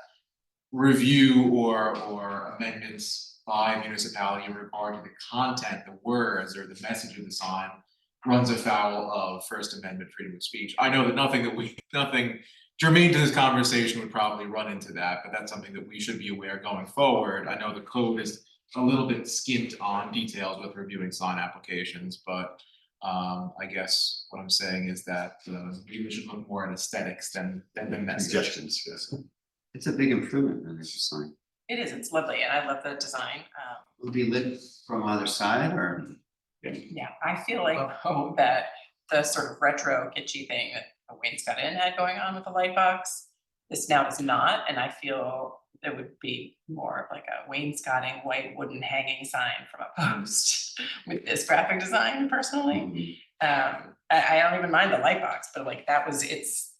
review or amendments by a municipality in regard to the content, the words, or the message of the sign runs afoul of First Amendment freedom of speech. I know that nothing germane to this conversation would probably run into that, but that's something that we should be aware going forward. I know the code is a little bit skint on details with reviewing sign applications, but I guess what I'm saying is that we should look more at aesthetics than the message. Suggestions, yes. It's a big improvement on this sign. It is, it's lovely, and I love the design. Will it be lit from either side or? Yeah, I feel like that the sort of retro kitschy thing that the wainscoting had going on with the light box, this now does not, and I feel there would be more of like a wainscoting white wooden hanging sign from a post with this graphic design personally. I don't even mind the light box, but like that was its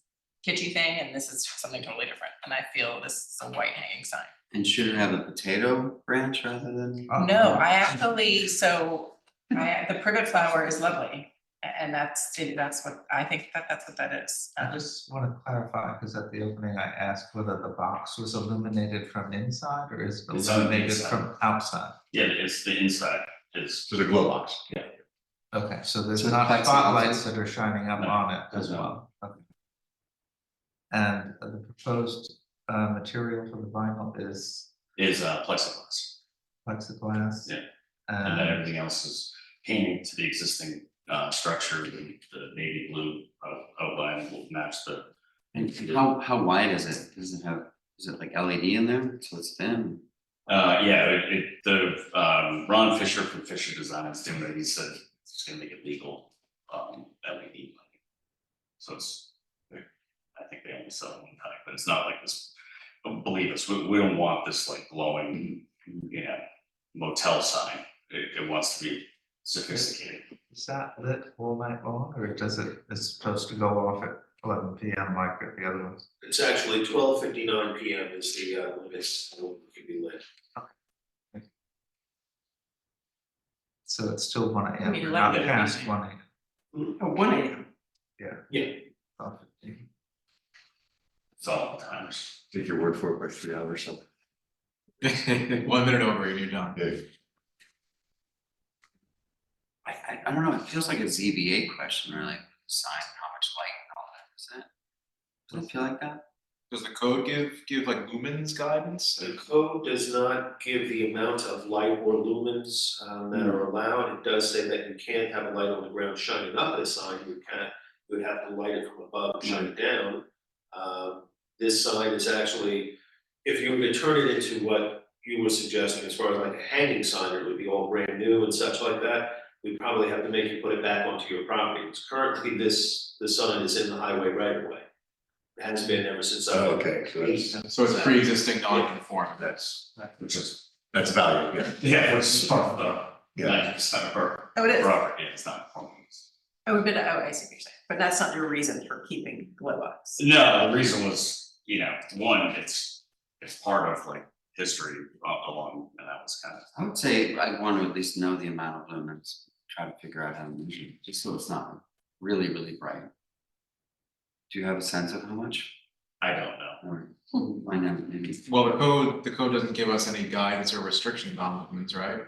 kitschy thing, and this is something totally different, and I feel this is a white hanging sign. And should it have a potato branch rather than? No, I actually, the privet flower is lovely, and that's what, I think that's what that is. I just want to clarify, because at the opening I asked whether the box was illuminated from inside or is it It's on the illuminated inside. from outside? Yeah, it's the inside is. There's a glow box. Yeah. Okay, so there's So not plexiglass. spotlights that are shining up No, on it there's as not. well. Okay. And the proposed material for the vinyl is Is plexiglass, plexiglass? Yeah. and then everything else is painting to the existing structure, the navy blue outline will match the. And how wide is it? Does it like LED in there? So it's thin? Ron Fisher from Fisher Designs doing it, he said it's gonna make it legal, LED. So I think they only sell it one time, but it's not like this, believe us, we don't want this like glowing, motel sign. It wants to be sophisticated. Is that lit all night long, or is supposed to go off at 11 PM like at the other ones? It's actually 12:59 PM is the limits, it can be lit. So it's still 1 AM, mean, not 11 past PM. 1 AM. Oh, 1 AM. Yeah. 12:15. It's all the times. Take your word for it by 3 hours or something. 1 minute over and you're done. Yeah. I don't know, it feels like a ZBA question or like sign, how much light and all that, is it? Does it feel like that? Does the code give like lumens guidance? The code does not give the amount of light or lumens that are allowed. It does say that you can't have a light on the ground shining up at a sign. You would have to light it from above and shine it down. This sign is actually, if you were to turn it into what you were suggesting as far as like a hanging sign, it would be all brand new and such like that. We'd probably have to make you put it back onto your property. Because currently the sign is in the highway right of way. It has been ever since. Oh, okay, so that's, So it's pre-existing non-conforming. that's value, yeah. Yeah, it's part of the Yeah. 90% of our Oh, it is. property, it's not. Oh, I see what you're saying, but that's not your reason for keeping glow box. No, the reason was, one, it's part of like history along, and that was kind of. I would say I want to at least know the amount of lumens, try to figure out how to measure, it, just so it's not really, really bright. Do you have a sense of how much? I don't know. Or find out maybe. Well, the code doesn't give us any guidance or restriction on lumens, right?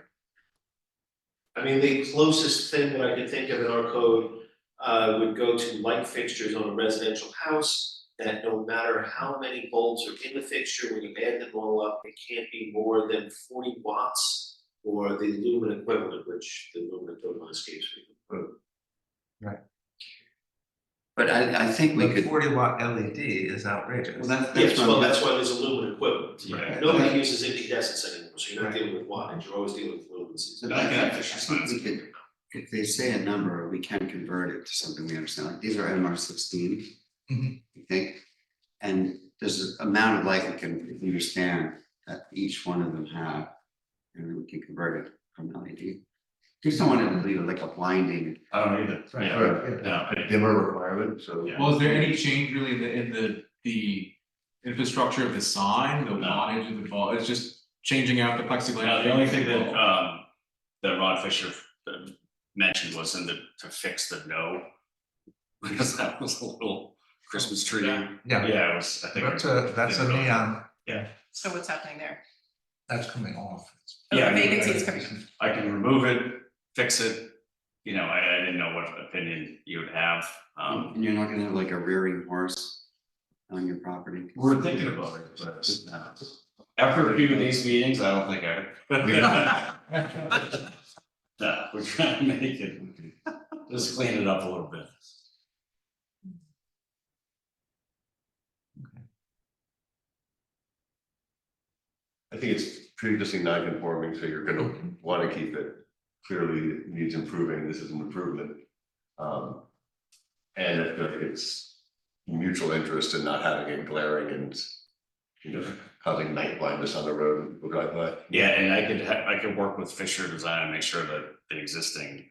I mean, the closest thing that I could think of in our code would go to light fixtures on a residential house. That no matter how many bulbs are in the fixture, when you add them all up, it can't be more than 40 watts or the lumen equivalent, which the lumen equivalent escapes me. Right. But I think we The could. 40-watt LED is outrageous. Well, that's Yes, what well, I'm- that's why there's a lumen equivalent. Right. Nobody uses incandescents anymore, so you're not Right. dealing with wattage, you're always dealing with lumens. So I think we could, if they say a number, we can convert it to something we understand, like these are MR16. Mhm. I think, and there's an amount of light we can understand that each one of them have, and then we can convert it from LED. Just don't want it to be like a blinding. I don't either. Right. Yeah. Right, Yeah. a dimmer requirement, so. Yeah. Well, is there any change really in the infrastructure of the sign, the No. wattage of the ball, it's just changing out the plexiglass? The only thing that Ron Fisher mentioned was to fix the no. Because that was a little Christmas tree. Yeah. Yeah, it was, I think. That's a neon, Yeah. So what's happening there? that's coming off. Oh, Yeah, the vacancy is coming up. I can remove it, fix it, you know, I didn't know what opinion you would have, And you're not gonna have like a rearing horse on your property. we're thinking about it, but after a few of these meetings, I don't think I. No, we're trying to make it, just clean it up a little bit. I think it's pre-existing non-conforming, so you're gonna wanna keep it. Clearly it needs improving, this is an improvement. And if it's mutual interest in not having it glaring and, you know, causing night blindness on the road and people drive by. Yeah, and I could work with Fisher Design and make sure that the existing,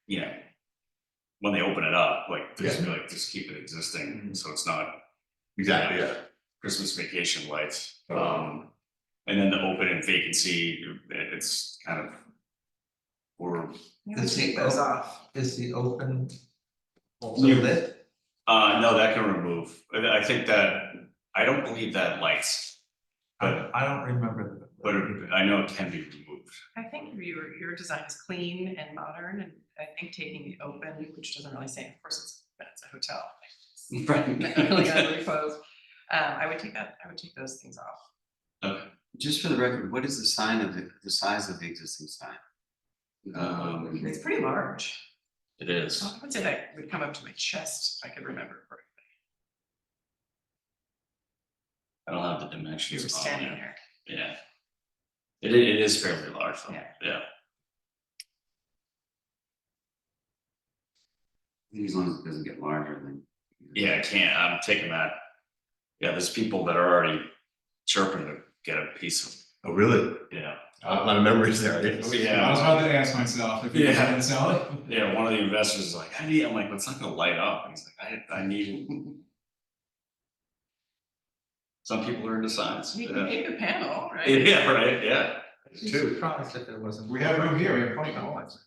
you know. When they open it up, like, just keep it existing, so it's not. Exactly, yeah. Christmas vacation lights, and then the open and vacancy, it's kind of. Or. Let's take those off. Is the open also New. lit? No, that can remove, I think that, I don't believe that lights, but I don't remember I know it can be removed. I think your design is clean and modern, and I think taking the open, which doesn't really say, of course, it's a hotel. Right. Really ugly clothes. I would take those things off. Okay. Just for the record, what is the sign of the size of the existing sign? It's pretty large. It is. I would say that would come up to my chest, if I could remember correctly. I don't have the dimensions. You were on standing there. there. Yeah. It is fairly large though, Yeah. yeah. As long as it doesn't get larger than. Yeah, I can't, I'm taking that. Yeah, there's people that are already chirping to get a piece of, Oh, really? yeah. A lot of memories there. I was about to ask myself if you Yeah. can sell it. Yeah, one of the investors is like, I'm like, it's not gonna light up, and he's like, I need. Some people are into science. You can make a panel, right? Yeah, right, yeah. Surprised if it wasn't. We have room here, we have 20 lights.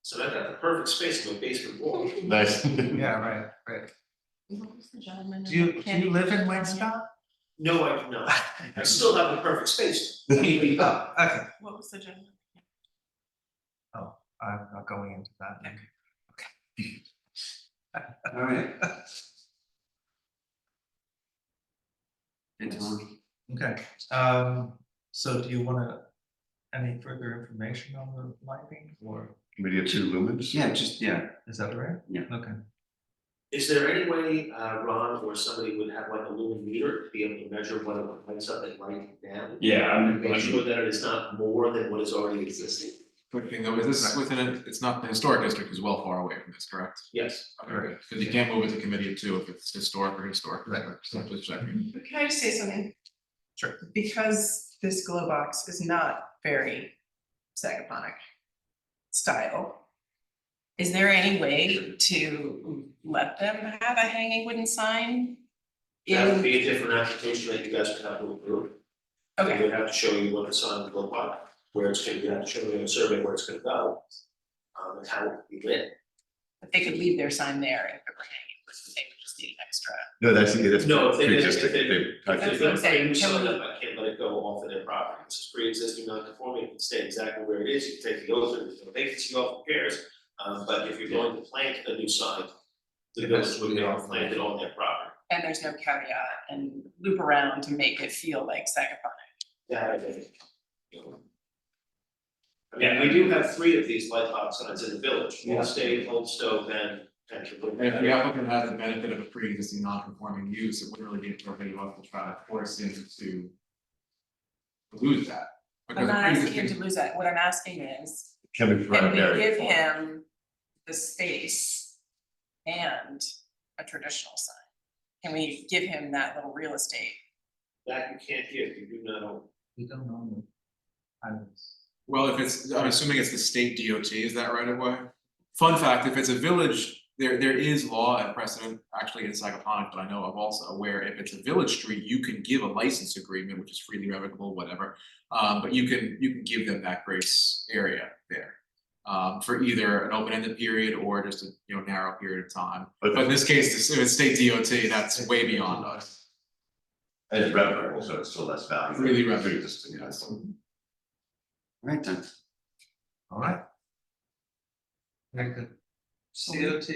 So that got the perfect space to a basement wall. Nice. Yeah, right. What was the gentleman Do in you Candy live in Crush? Waynscott? No, I do not. I still have the perfect space. Oh, okay, What was the gentleman? I'm not going into that. All right. Hey, Tom. Okay, so do you wanna, any further information on the lighting or Maybe 2 lumens? Yeah, just, yeah, is that right? Yeah. Okay. Is there any way, Ron, or somebody would have like a lumen meter to be able to measure what it lights up and light down? Yeah, And make sure that it is not more than what is already existing? Quick thing though, is this within it's not, the historic district is well far away from this, correct? Yes. Okay, because you can't move it to committee of two if it's historic or historic. Right. So just checking. But can I just say something? Sure. Because this glow box is not very Sagaponack style, is there any way to let them have a hanging wooden sign? That would In, be a different application that you guys would have to approve. Okay. They would have to show you what the sign would look like, where it's gonna, you have to show you in a survey where it's gonna go. And how it will be lit. But they could leave their sign there if it were hanging, but they would just need an extra. No, that's No, if they, pre-existing. if they, They- That's what I'm saying, So can we- I can't let it go off of their property, it's just pre-existing non-conforming, it can stay exactly where it is, you can take the oath, and they can see off, who cares? But if you're going to plant a new sign, the It has village to would be have on- planted on their property. And there's no caveat and loop around to make it feel like Sagaponic. Yeah, I think. I mean, we do have 3 of these light box signs in the village, Old State, Old Stoke, and. And if the applicant has the benefit of a pre-existing non-conforming use, it wouldn't really be appropriate of us to try to force him to lose that. I'm Because a not asking him pre-existing- to lose that, what I'm asking is, Can we can provide we variance? give him the space and a traditional sign? Can we give him that little real estate? That you can't give, you do not own. We don't know. Well, if it's, I'm assuming it's the state DOT, is that right away? Fun fact, if it's a village, there is law and precedent, actually in Sagaponic that I know of also, where if it's a village street, you can give a license agreement, which is freely revocable, whatever. But you can give them that grace area there. For either an open-ended period or just a, narrow period of time. But in this case, if it's state DOT, that's way beyond us. And it's revocable, so it's still less valuable. Really revocable. Pre-existing, yes. Right then. All right. Very good. COT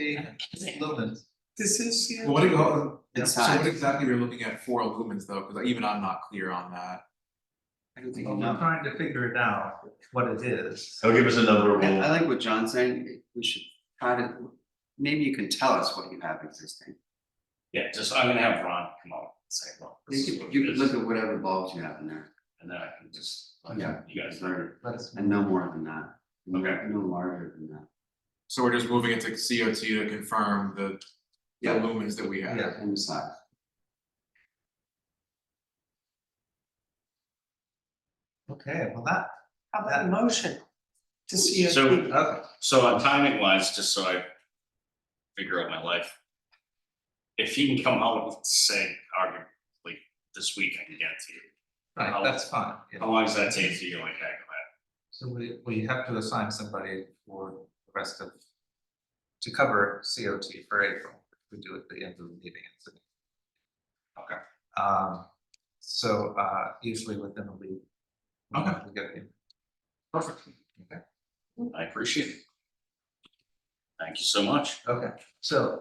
lumens. This is, Well, what do you, It's so what size. exactly we're looking at for lumens though, because even I'm not clear on that. I don't think Well, you we're know. trying to figure it out, what it is. He'll give us a number, I we'll, like what John's saying, we should try to, maybe you can tell us what you have existing. Yeah, just, I'm gonna have Ron come out and say, well. this is what You it could is, look at whatever bulbs you have in there, and then I can just, Yeah. you guys know. Let us and no more than that. Okay. No larger than that. So we're just moving it to COT to confirm the Yeah. lumens that we have. Yeah. And size. Okay, well, that, how about a motion to see if So- we- okay, So on timing wise, just so I figure out my life. If he can come out with, say, arguably this week, I can get it to you. right, that's fine. Yeah. How long does that take for you, like, heck, So we have to assign somebody for the rest of, to cover COT for April. We do it at the end of the meeting. Okay. So usually within a week. Okay. We get it. Perfect. Okay. I appreciate it. Thank you so much. Okay, so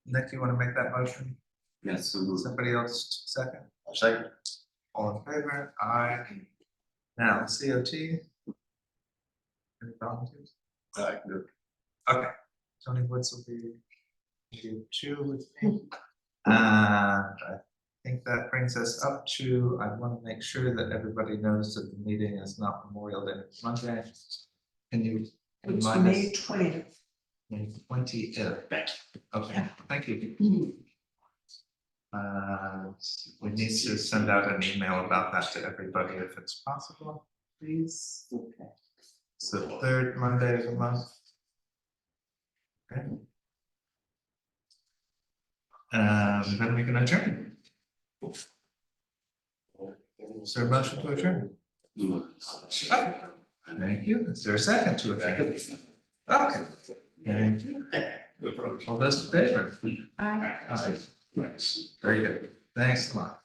Nick, you want to make that motion? Yes, so moved. Somebody else second? I'll second. All in favor? Aye. Now, COT. Any volunteers? Okay, Tony Woods will be do 2 with me. And I think that brings us up to, I want to make sure that everybody knows that the meeting is not Memorial Day, it's Monday. Can you it's remind May us? 20th. May 20th. Thank Okay, thank you. We need to send out an email about that to everybody if it's possible, please. Okay. It's the 3rd Monday of the month. Okay. Then we can adjourn. Is there a motion to adjourn? Thank you. Is there a second to adjourn? Okay. Thank you. All those in favor? Aye. Very good. Thanks a lot.